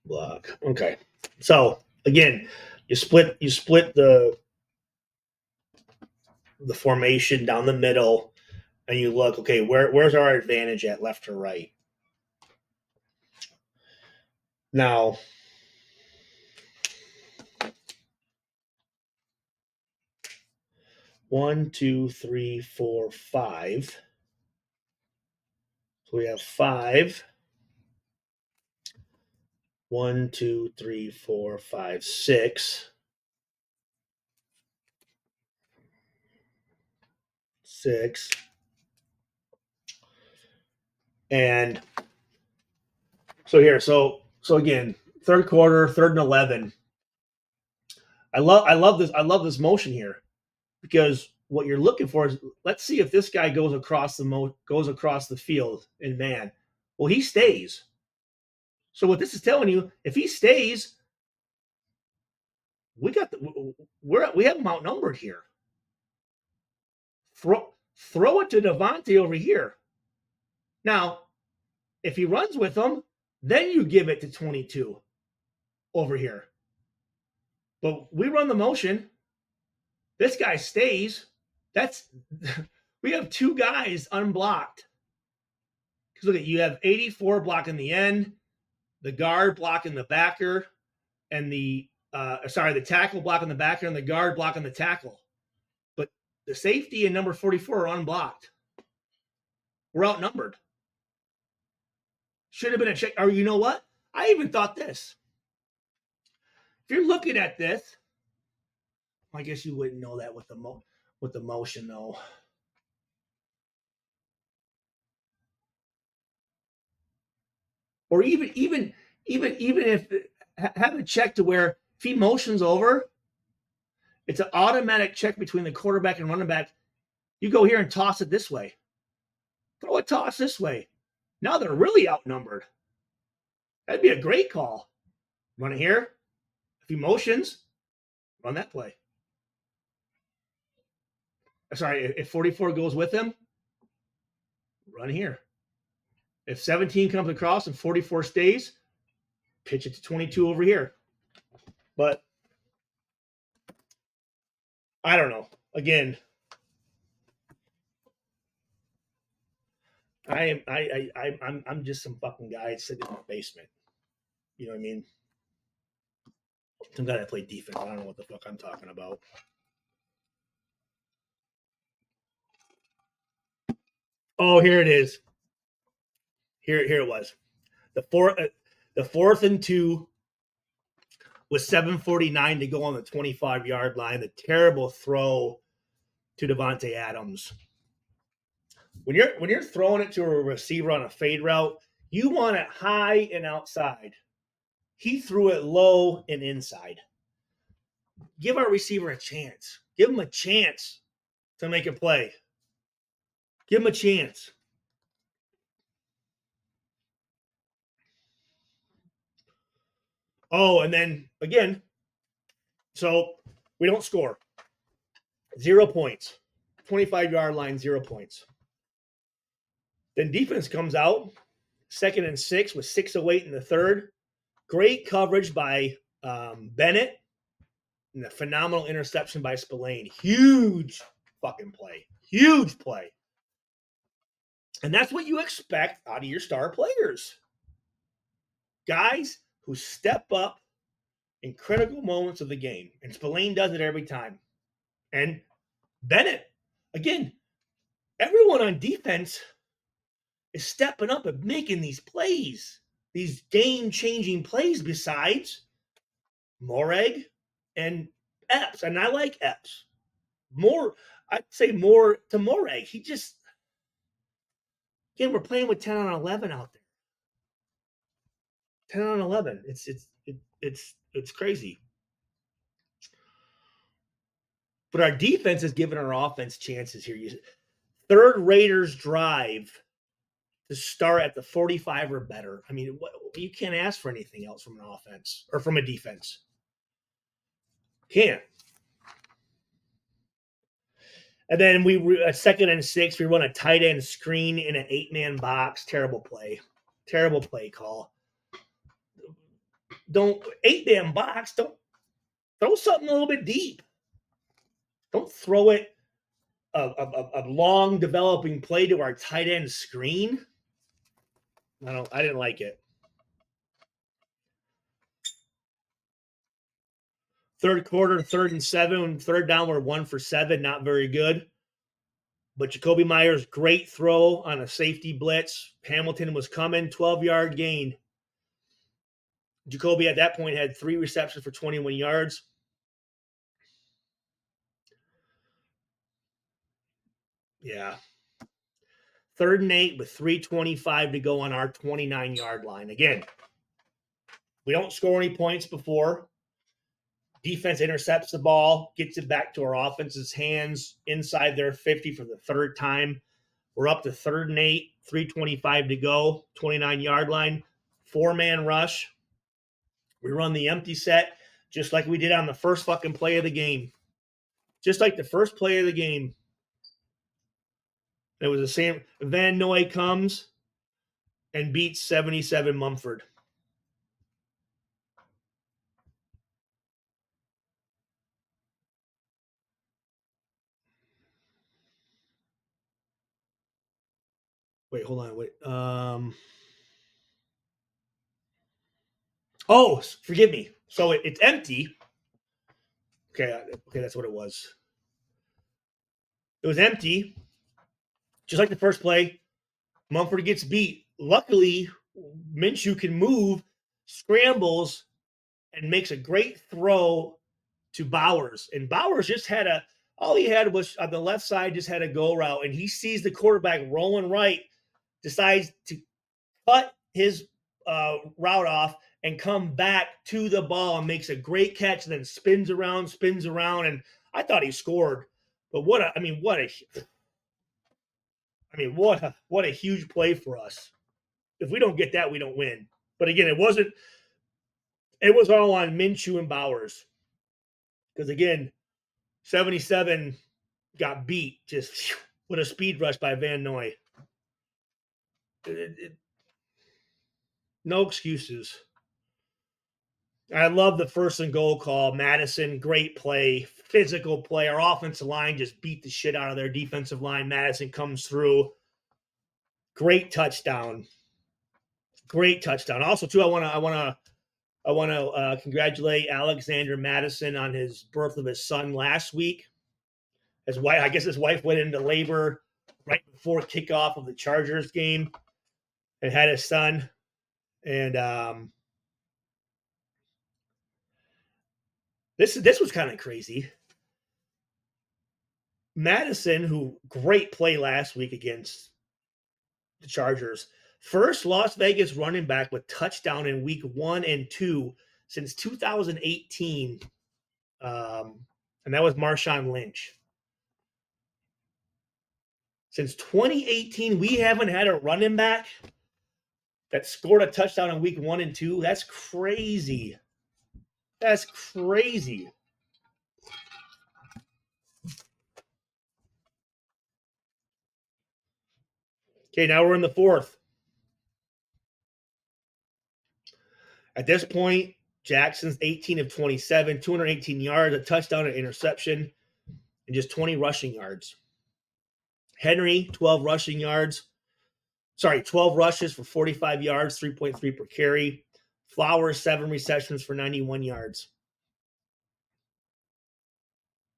block. Okay. So again, you split the formation down the middle, and you look. Okay, where's our advantage at, left or right? Now, 1, 2, 3, 4, 5. So we have 5. 1, 2, 3, 4, 5, 6. 6. And so again, third quarter, 3rd and 11. I love this motion here, because what you're looking for is, let's see if this guy goes across the field in man. Well, he stays. So what this is telling you, if he stays, we have him outnumbered here. Throw it to Devontae over here. Now, if he runs with them, then you give it to 22 over here. But we run the motion. This guy stays. That's we have 2 guys unblocked. Because look at, you have 84 blocking the end, the guard blocking the backer, and the tackle blocking the backer, and the guard blocking the tackle. But the safety and number 44 are unblocked. We're outnumbered. Should have been a check. Or you know what? I even thought this. If you're looking at this, I guess you wouldn't know that with the motion though. Or even if have a check to where if he motions over It's an automatic check between the quarterback and running back. You go here and toss it this way. Throw a toss this way. Now they're really outnumbered. That'd be a great call. Run it here. If he motions, run that play. Sorry, if 44 goes with him, run here. If 17 comes across and 44 stays, pitch it to 22 over here. But I don't know. Again, I'm just some fucking guy sitting in the basement. You know what I mean? Some guy that played defense. I don't know what the fuck I'm talking about. Oh, here it is. Here it was. The fourth and 2 with 7:49 to go on the 25-yard line. The terrible throw to Devontae Adams. When you're throwing it to a receiver on a fade route, you want it high and outside. He threw it low and inside. Give our receiver a chance. Give him a chance to make a play. Give him a chance. Oh, and then again, so we don't score. 0 points. 25-yard line, 0 points. Then defense comes out, 2nd and 6 with 6:08 in the third. Great coverage by Bennett and a phenomenal interception by Spillane. Huge fucking play. Huge play. And that's what you expect out of your star players. Guys who step up in critical moments of the game. And Spillane does it every time. And Bennett, again, everyone on defense is stepping up and making these plays, these game-changing plays besides Moreg and Epps. And I like Epps. I'd say more to Moreg. He just, again, we're playing with 10 on 11 out there. 10 on 11. It's crazy. But our defense is giving our offense chances here. Third Raiders drive to start at the 45 or better. I mean, you can't ask for anything else from an offense or from a defense. Can't. And then we 2nd and 6, we run a tight end screen in an 8-man box. Terrible play. Terrible play call. Don't 8-man box. Don't throw something a little bit deep. Don't throw it a long developing play to our tight end screen. I didn't like it. Third quarter, 3rd and 7, 3rd down, we're 1 for 7, not very good. But Jacoby Myers, great throw on a safety blitz. Hamilton was coming, 12-yard gain. Jacoby at that point had 3 receptions for 21 yards. Yeah. 3rd and 8 with 3:25 to go on our 29-yard line. Again, we don't score any points before. Defense intercepts the ball, gets it back to our offense's hands inside their 50 for the 3rd time. We're up to 3rd and 8, 3:25 to go, 29-yard line, 4-man rush. We run the empty set just like we did on the first fucking play of the game. Just like the first play of the game. It was the same. Van Noy comes and beats 77 Mumford. Wait, hold on. Wait. Oh, forgive me. So it's empty. Okay, that's what it was. It was empty. Just like the first play, Mumford gets beat. Luckily, Minshew can move, scrambles, and makes a great throw to Bowers. And Bowers just all he had was on the left side, just had a go route. And he sees the quarterback rolling right, decides to cut his route off and come back to the ball and makes a great catch and then spins around. And I thought he scored, but what a huge play for us. If we don't get that, we don't win. But again, it wasn't. It was all on Minshew and Bowers because again, 77 got beat just with a speed rush by Van Noy. No excuses. I love the first and goal call. Madison, great play, physical play. Our offensive line just beat the shit out of their defensive line. Madison comes through. Great touchdown. Great touchdown. Also, too, I want to congratulate Alexander Madison on his birth of his son last week. His wife, I guess, his wife went into labor right before kickoff of the Chargers game and had his son. And this was kind of crazy. Madison, who great play last week against the Chargers, first Las Vegas running back with touchdown in week 1 and 2 since 2018, and that was Marshawn Lynch. Since 2018, we haven't had a running back that scored a touchdown in week 1 and 2. That's crazy. That's crazy. Okay, now we're in the fourth. At this point, Jackson's 18 of 27, 218 yards, a touchdown, an interception, and just 20 rushing yards. Henry, 12 rushing yards. 12 rushes for 45 yards, 3.3 per carry. Flowers, 7 receptions for 91 yards.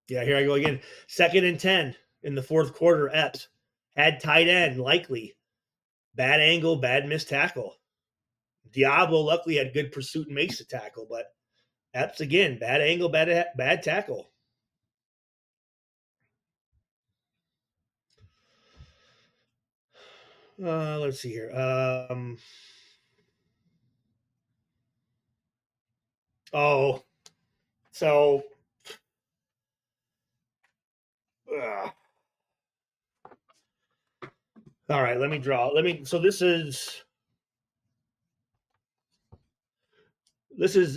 Yeah, here I go again. 2nd and 10 in the fourth quarter. Epps had tight end, likely. Bad angle, bad missed tackle. Diablo luckily had good pursuit and makes the tackle, but Epps again, bad angle, bad tackle. Let's see here. So all right, let me draw. So this is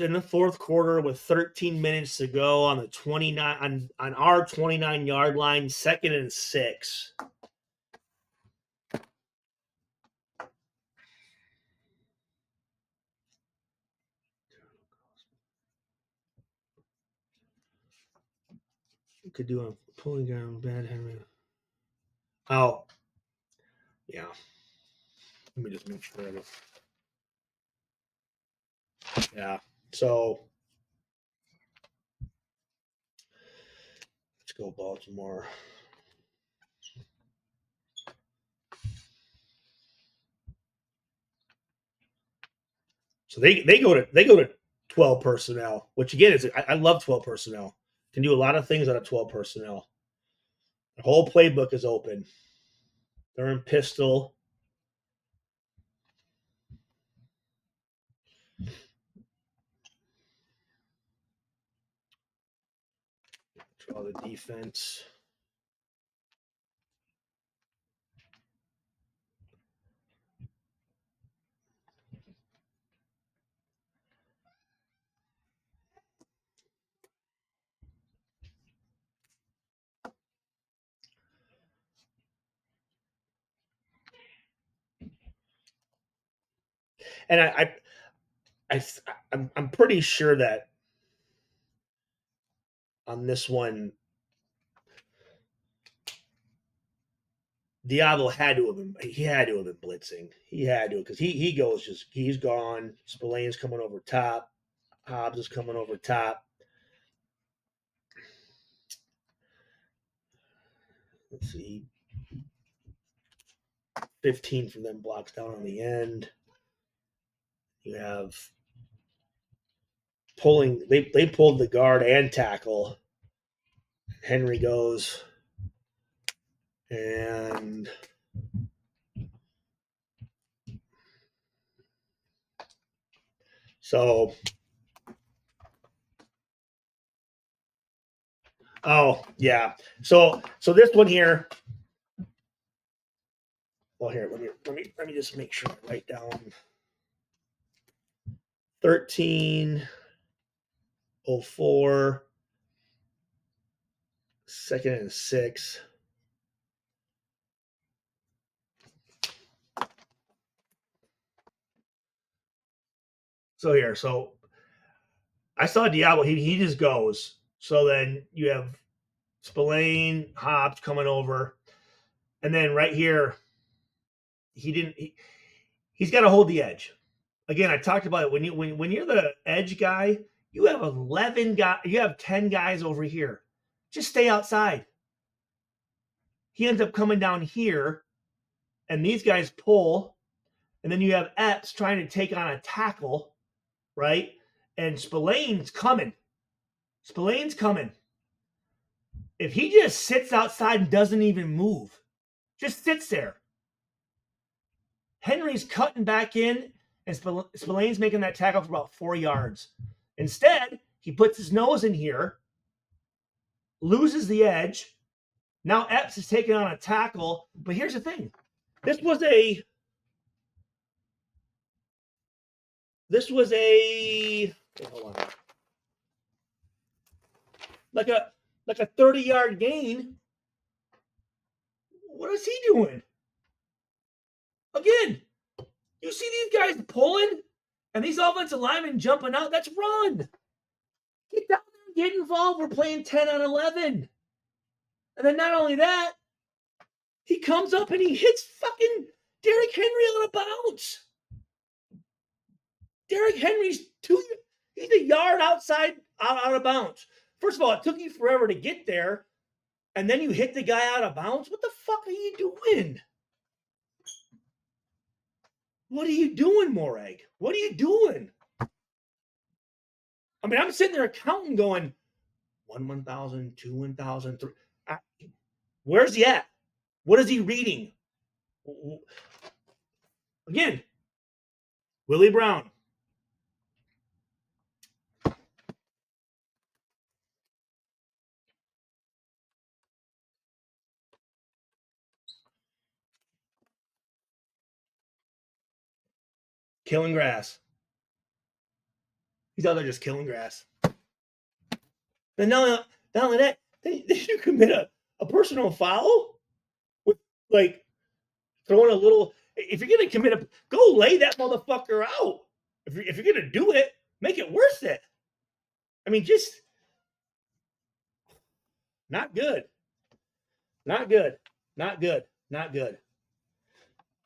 in the fourth quarter with 13 minutes to go on the 29 on our 29-yard line, 2nd and 6. We could do a pulling down bad Henry. Oh, yeah. Let me just make sure of it. Yeah. So let's go Baltimore. So they go to 12 personnel, which again is I love 12 personnel. Can do a lot of things out of 12 personnel. The whole playbook is open. They're in pistol. Draw the defense. And I'm pretty sure that on this one, Diablo had to have been blitzing. He had to because he goes just he's gone. Spillane's coming over top. Hobbs is coming over top. Let's see. 15 from them blocks down on the end. You have pulling they pulled the guard and tackle. Henry goes and so Oh yeah. So this one here. Well, here let me just make sure I write down 1304 second and 6. So here, so I saw Diablo. He just goes. So then you have Spillane, Hobbs coming over, and then right here he didn't. He's got to hold the edge. Again, I talked about it when you're the edge guy, you have 11 guys, you have 10 guys over here. Just stay outside. He ends up coming down here, and these guys pull, and then you have Epps trying to take on a tackle, right? And Spillane's coming. Spillane's coming. If he just sits outside and doesn't even move, just sits there, Henry's cutting back in, and Spillane's making that tackle for about 4 yards. Instead, he puts his nose in here, loses the edge. Now Epps is taking on a tackle. But here's the thing. This was a hold on. Like a 30-yard gain. What is he doing? Again, you see these guys pulling and these offensive linemen jumping out. That's run. Get down there and get involved. We're playing 10 on 11. And then not only that, he comes up and he hits fucking Derrick Henry on a bounce. Derrick Henry's he's a yard outside out of bounds. First of all, it took you forever to get there, and then you hit the guy out of bounds. What the fuck are you doing? What are you doing, Morag? What are you doing? I mean, I'm sitting there counting, going 1,000, 2 1,000, 3. Where's he at? What is he reading? Again, Willie Brown. Killing grass. He's out there just killing grass. And not only that, then you commit a personal foul with like throwing a little. If you're gonna commit go lay that motherfucker out. If you're gonna do it, make it worth it. I mean, just not good, not good, not good, not good.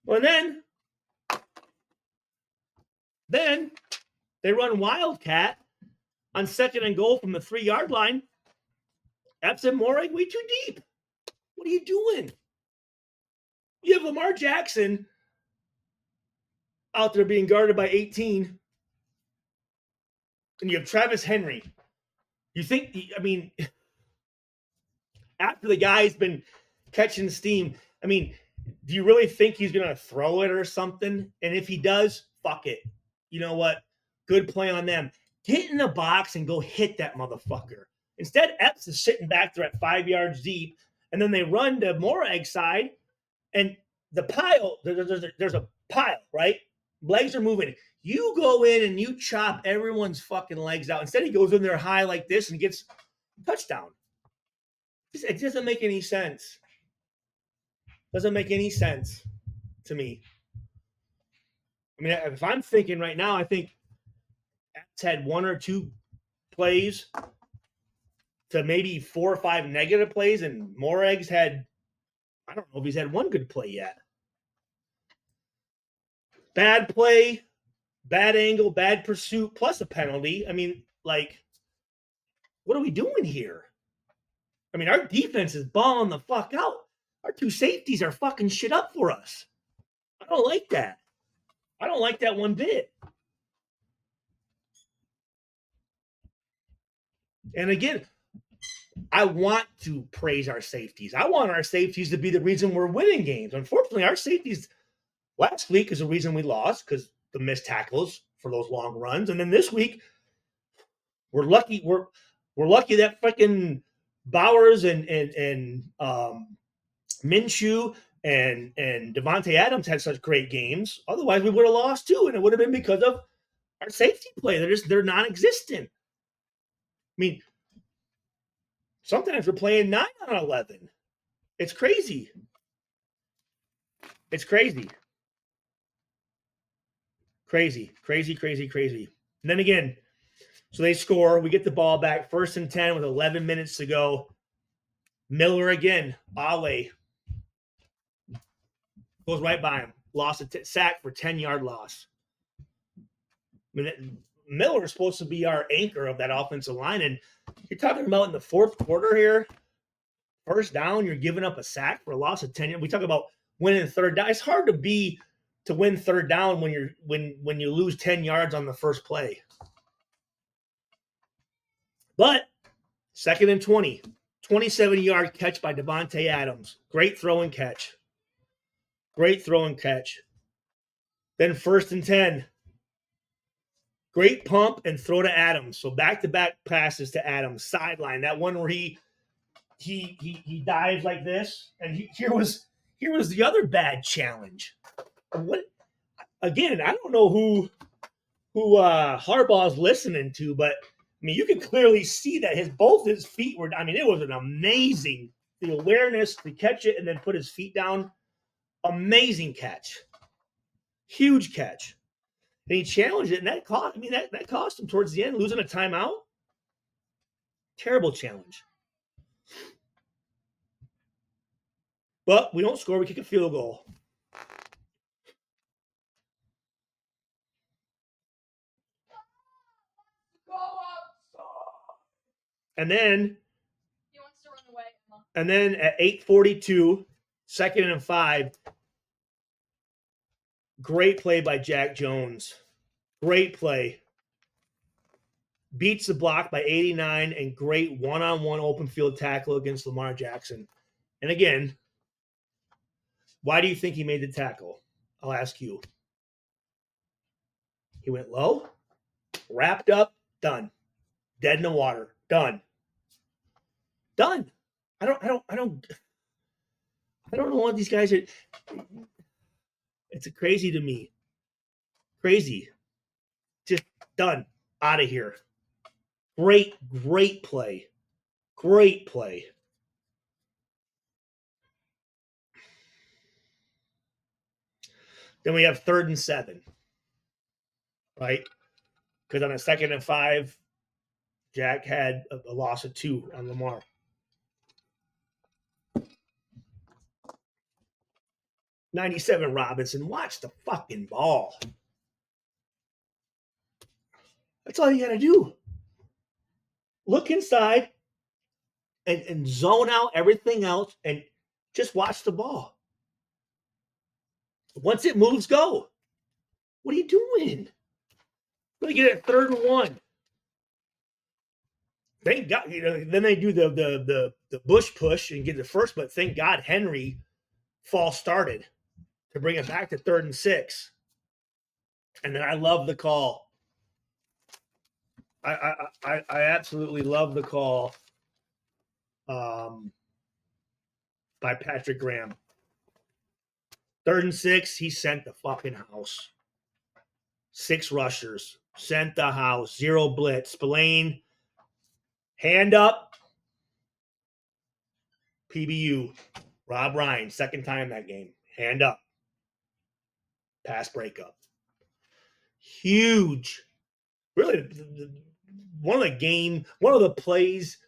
Well, and then they run Wildcat on second and goal from the 3-yard line. Epps and Morag way too deep. What are you doing? You have Lamar Jackson out there being guarded by 18, and you have Travis Henry. You think, I mean, after the guy's been catching steam, I mean, do you really think he's going to throw it or something? And if he does, fuck it. You know what? Good play on them. Get in the box and go hit that motherfucker. Instead, Epps is sitting back there at 5 yards deep, and then they run to Morag's side, and the pile, there's a pile, right? Legs are moving. You go in and you chop everyone's fucking legs out. Instead, he goes in there high like this and gets touchdown. It doesn't make any sense. Doesn't make any sense to me. I mean, if I'm thinking right now, I think Epps had 1 or 2 plays to maybe 4 or 5 negative plays, and Morag's had, I don't know if he's had 1 good play yet. Bad play, bad angle, bad pursuit, plus a penalty. I mean, like, what are we doing here? I mean, our defense is balling the fuck out. Our 2 safeties are fucking shit up for us. I don't like that. I don't like that one bit. And again, I want to praise our safeties. I want our safeties to be the reason we're winning games. Unfortunately, our safeties last week is the reason we lost because the missed tackles for those long runs. And then this week, we're lucky that freaking Bowers and Minshew and Devontae Adams had such great games. Otherwise, we would have lost too, and it would have been because of our safety play. They're non-existent. I mean, sometimes we're playing 9 on 11. It's crazy. It's crazy. Crazy, crazy, crazy, crazy. And then again, so they score. We get the ball back, 1st and 10 with 11 minutes to go. Miller again, Awe goes right by him. Lost a sack for 10-yard loss. I mean, Miller is supposed to be our anchor of that offensive line, and you're talking about in the fourth quarter here, first down, you're giving up a sack for a loss of 10. We talk about winning third down. It's hard to win third down when you lose 10 yards on the first play. But 2nd and 20, 27-yard catch by Devontae Adams. Great throw and catch. Great throw and catch. Then 1st and 10. Great pump and throw to Adams. So back-to-back passes to Adams. Sideline. That one where he dives like this. And here was the other bad challenge. What again? I don't know who Harbaugh's listening to, but I mean, you can clearly see that both his feet were. I mean, it was an amazing the awareness to catch it and then put his feet down. Amazing catch, huge catch, and he challenged it, and that cost. I mean, that cost him towards the end, losing a timeout. Terrible challenge. But we don't score. We kick a field goal. And then he wants to run away. And then at 8:42, 2nd and 5, great play by Jack Jones. Great play. Beats the block by 89 and great one-on-one open field tackle against Lamar Jackson. And again, why do you think he made the tackle? I'll ask you. He went low, wrapped up, done. Dead in the water, done. Done. I don't know what these guys are. It's crazy to me. Crazy. Just done. Out of here. Great play. Great play. Then we have 3rd and 7. Right? Because on a 2nd and 5, Jack had a loss of 2 on Lamar. '97 Robinson, watch the fucking ball. That's all you got to do. Look inside and zone out everything else and just watch the ball. Once it moves, go. What are you doing? Let me get it 3rd and 1. Thank God. Then they do the Bush push and get the first, but thank God Henry false started to bring it back to 3rd and 6. And then I love the call. I absolutely love the call by Patrick Graham. 3rd and 6, he sent the fucking house. 6 rushers, sent the house, 0 blitz. Spillane, hand up, PBU. Rob Ryan, 2nd time that game, hand up, pass breakup. Huge. Really, one of the plays,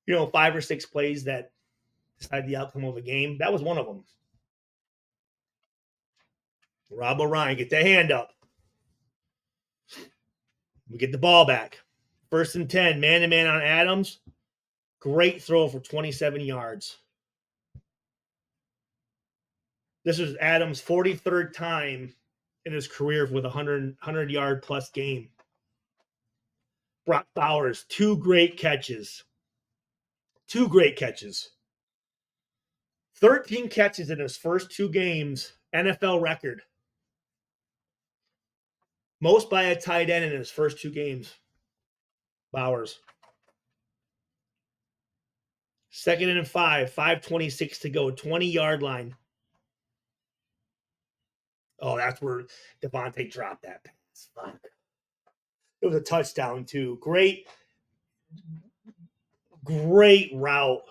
5 or 6 plays that decide the outcome of a game. That was one of them. Rob O'Ryan, get the hand up. We get the ball back. 1st and 10, man-to-man on Adams. Great throw for 27 yards. This was Adams' 43rd time in his career with a 100-yard plus game. Brock Bowers, 2 great catches. 2 great catches. 13 catches in his first 2 games, NFL record. Most by a tight end in his first 2 games. Bowers. 2nd and 5, 5:26 to go, 20-yard line. Oh, that's where Devontae dropped that pass. Fuck. It was a touchdown, too. Great route.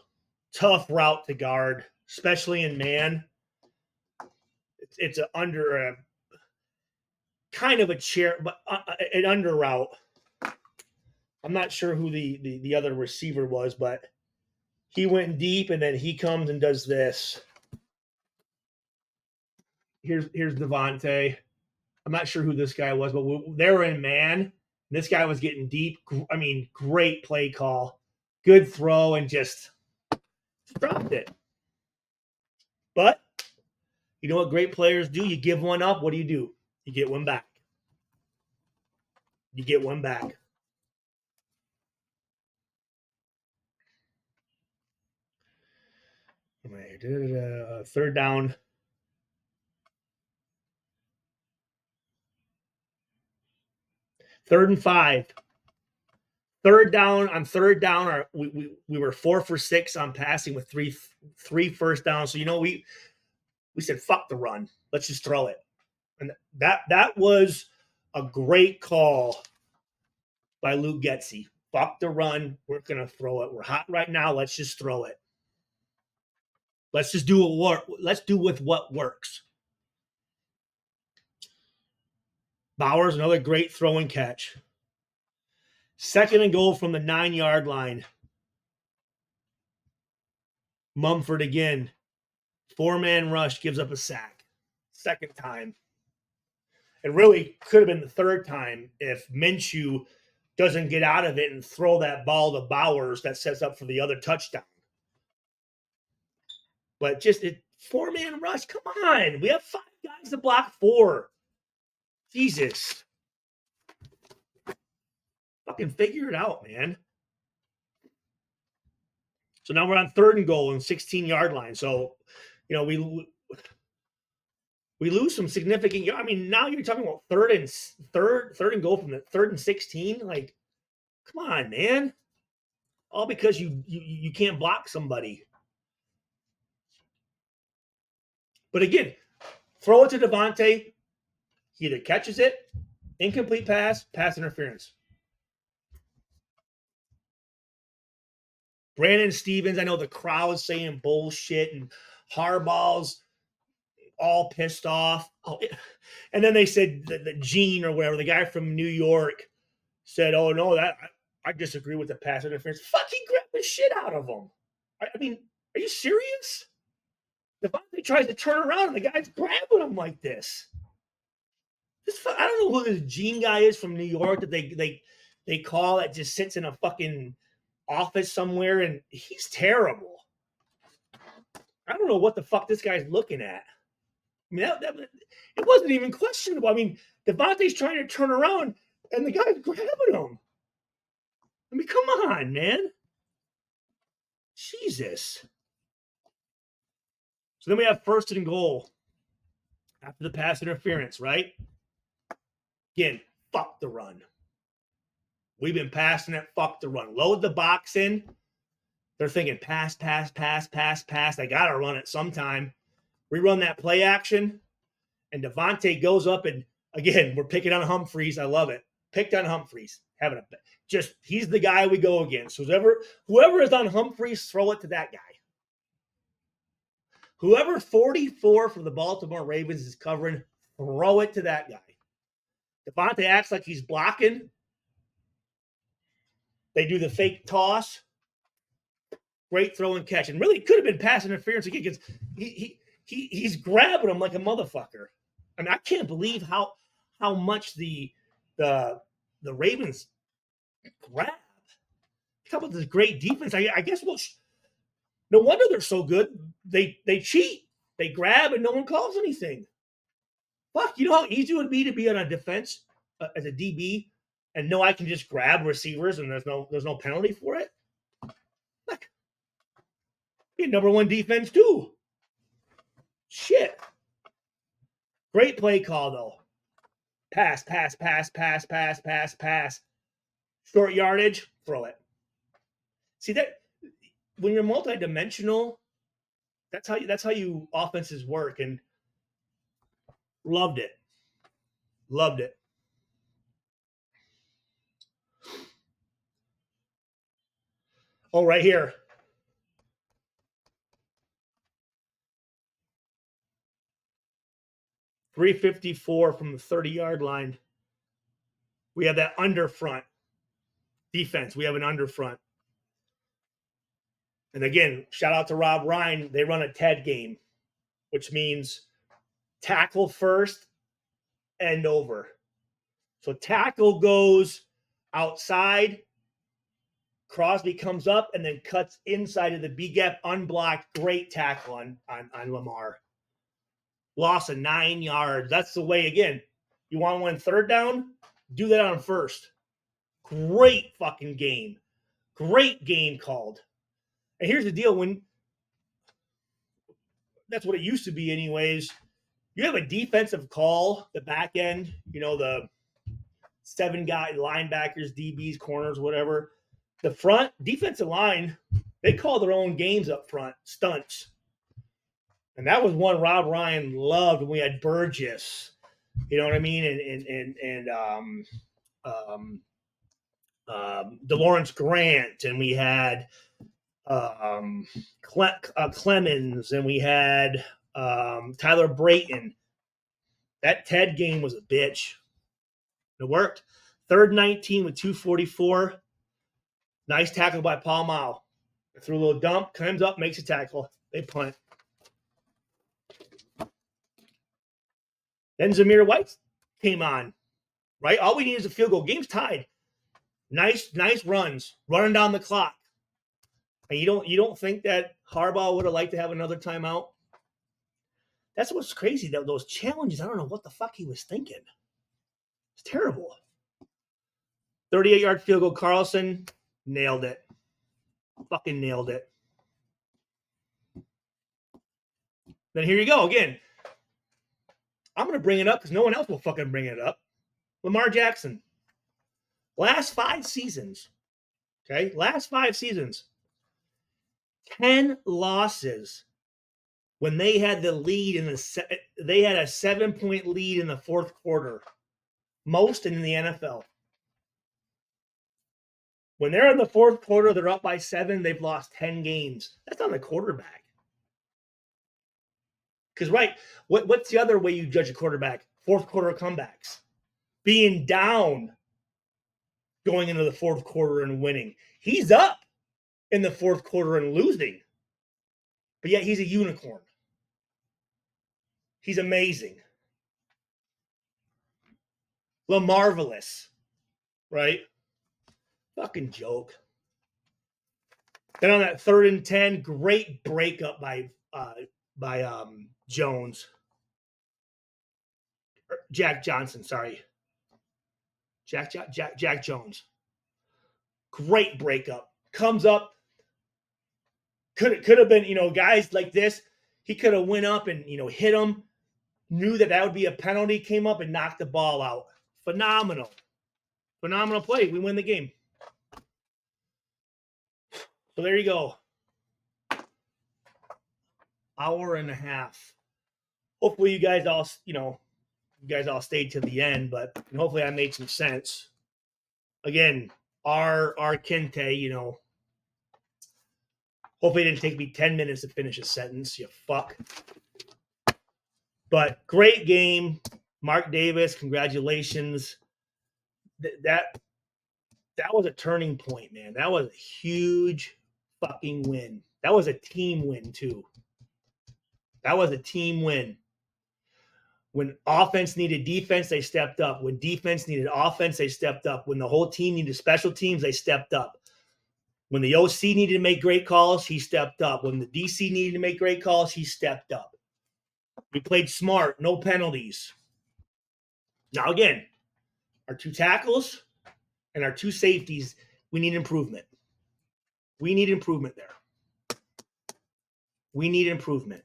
Tough route to guard, especially in man. It's a under a kind of a chair, but an under route. I'm not sure who the other receiver was, but he went deep, and then he comes and does this. Here's Devontae. I'm not sure who this guy was, but they were in man. This guy was getting deep. I mean, great play call, good throw, and just dropped it. But you know what great players do? You give one up. What do? You get one back. You get one back. Third down. Third and 5. Third down. On third down, we were 4 for 6 on passing with three first downs. So we said fuck the run. Let's just throw it. And that was a great call by Luke Getsy. Fuck the run. We're gonna throw it. We're hot right now. Let's just throw it. Let's just do it. Let's do with what works. Bowers, another great throw and catch. 2nd and goal from the 9-yard line. Mumford again. 4-man rush, gives up a sack. 2nd time. It really could have been the 3rd time if Minshew doesn't get out of it and throw that ball to Bowers that sets up for the other touchdown. But just 4-man rush. Come on. We have 5 guys to block 4. Jesus. Fucking figure it out, man. So now we're on 3rd and goal and 16-yard line. So, we lose some significant. I mean, now you're talking about third and goal from the 3rd and 16. Like, come on, man. All because you can't block somebody. But again, throw it to Devontae. He either catches it, incomplete pass interference. Brandon Stevens, I know the crowd's saying bullshit and Harbaugh's all pissed off. And then they said the Gene or whatever, the guy from New York, said, "Oh no, I disagree with the pass interference." Fuck, he grabbed the shit out of him. I mean, are you serious? Devontae tries to turn around and the guy's grabbing him like this. I don't know who this Gene guy is from New York that they call that just sits in a fucking office somewhere, and he's terrible. I don't know what the fuck this guy's looking at. I mean, it wasn't even questionable. I mean, Devontae's trying to turn around, and the guy's grabbing him. I mean, come on, man. Jesus. So then we have 1st and goal after the pass interference, right? Again, fuck the run. We've been passing it, fuck the run. Load the box in. They're thinking pass. They got to run it sometime. We run that play action, and Devontae goes up, and again, we're picking on Humphreys. I love it. Picked on Humphreys. He's the guy we go against. Whoever is on Humphreys, throw it to that guy. Whoever 44 for the Baltimore Ravens is covering, throw it to that guy. Devontae acts like he's blocking. They do the fake toss. Great throw and catch. And really could have been pass interference again because he's grabbing him like a motherfucker. I mean, I can't believe how much the Ravens grab. Talk about this great defense. I guess no wonder they're so good. They cheat. They grab and no one calls anything. Fuck, you know how easy it would be to be on a defense as a DB and know I can just grab receivers and there's no penalty for it? Like, be number 1 defense too. Shit. Great play call though. Pass. Short yardage, throw it. See that when you're multidimensional, that's how you offenses work, and loved it. Loved it. Oh, right here. 354 from the 30-yard line. We have that under front defense. We have an under front. And again, shout out to Rob Ryan. They run a TED game, which means tackle first, end over. So tackle goes outside, Crosby comes up and then cuts inside of the B gap, unblocked. Great tackle on Lamar. Loss of 9 yards. That's the way, again, you want to win third down? Do that on first. Great fucking game. Great game called. And here's the deal. When that's what it used to be anyways. You have a defensive call, the back end, the 7 guy linebackers, DBs, corners, whatever. The front defensive line, they call their own games up front, stunts. And that was one Rob Ryan loved when we had Burgess. You know what I mean? And DeLawrence Grant, and we had Clemens, and we had Tyler Brayton. That TED game was a bitch. It worked. 3rd 19 with 2:44. Nice tackle by Paul Mao. Threw a little dump, comes up, makes a tackle. They punt. Then Zamir White came on. Right? All we need is a field goal. Game's tied. Nice runs, running down the clock. And you don't think that Harbaugh would have liked to have another timeout? That's what's crazy. Those challenges, I don't know what the fuck he was thinking. It's terrible. 38-yard field goal, Carlson nailed it. Fucking nailed it. Then here you go again. I'm going to bring it up because no one else will fucking bring it up. Lamar Jackson. Last 5 seasons. Okay? Last 5 seasons. 10 losses when they had the lead they had a 7-point lead in the 4th quarter. Most in the NFL. When they're in the 4th quarter, they're up by 7. They've lost 10 games. That's on the quarterback. Because, right, what's the other way you judge a quarterback? 4th quarter comebacks. Being down going into the 4th quarter and winning. He's up in the 4th quarter and losing. But yet he's a unicorn. He's amazing. LaMarvelous. Right? Fucking joke. Then on that 3rd and 10, great breakup by Jones. Jack Johnson, sorry. Jack Jones. Great breakup. Comes up. Could have been, guys like this. He could have went up and, hit him. Knew that would be a penalty. Came up and knocked the ball out. Phenomenal. Phenomenal play. We win the game. So there you go. Hour and a half. Hopefully you guys all, stayed to the end, but hopefully I made some sense. Again, our Kente, hopefully it didn't take me 10 minutes to finish a sentence, you fuck. But great game. Mark Davis, congratulations. That was a turning point, man. That was a huge fucking win. That was a team win, too. That was a team win. When offense needed defense, they stepped up. When defense needed offense, they stepped up. When the whole team needed special teams, they stepped up. When the OC needed to make great calls, he stepped up. When the DC needed to make great calls, he stepped up. We played smart, no penalties. Now, again, our 2 tackles and our 2 safeties, we need improvement. We need improvement there. We need improvement.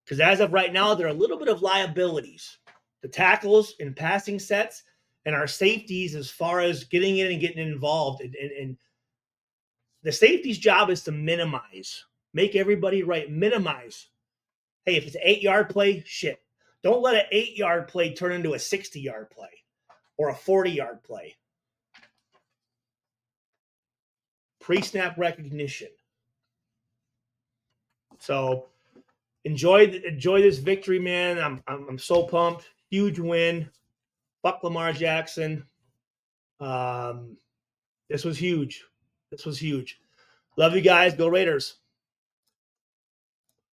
Because as of right now, there are a little bit of liabilities. The tackles in passing sets and our safeties as far as getting in and getting involved. And The safety's job is to minimize, make everybody right, minimize. Hey, if it's an 8-yard play, shit. Don't let an 8-yard play turn into a 60-yard play or a 40-yard play. Pre-snap recognition. So enjoy this victory, man. I'm so pumped. Huge win. Fuck Lamar Jackson. This was huge. This was huge. Love you guys. Go Raiders.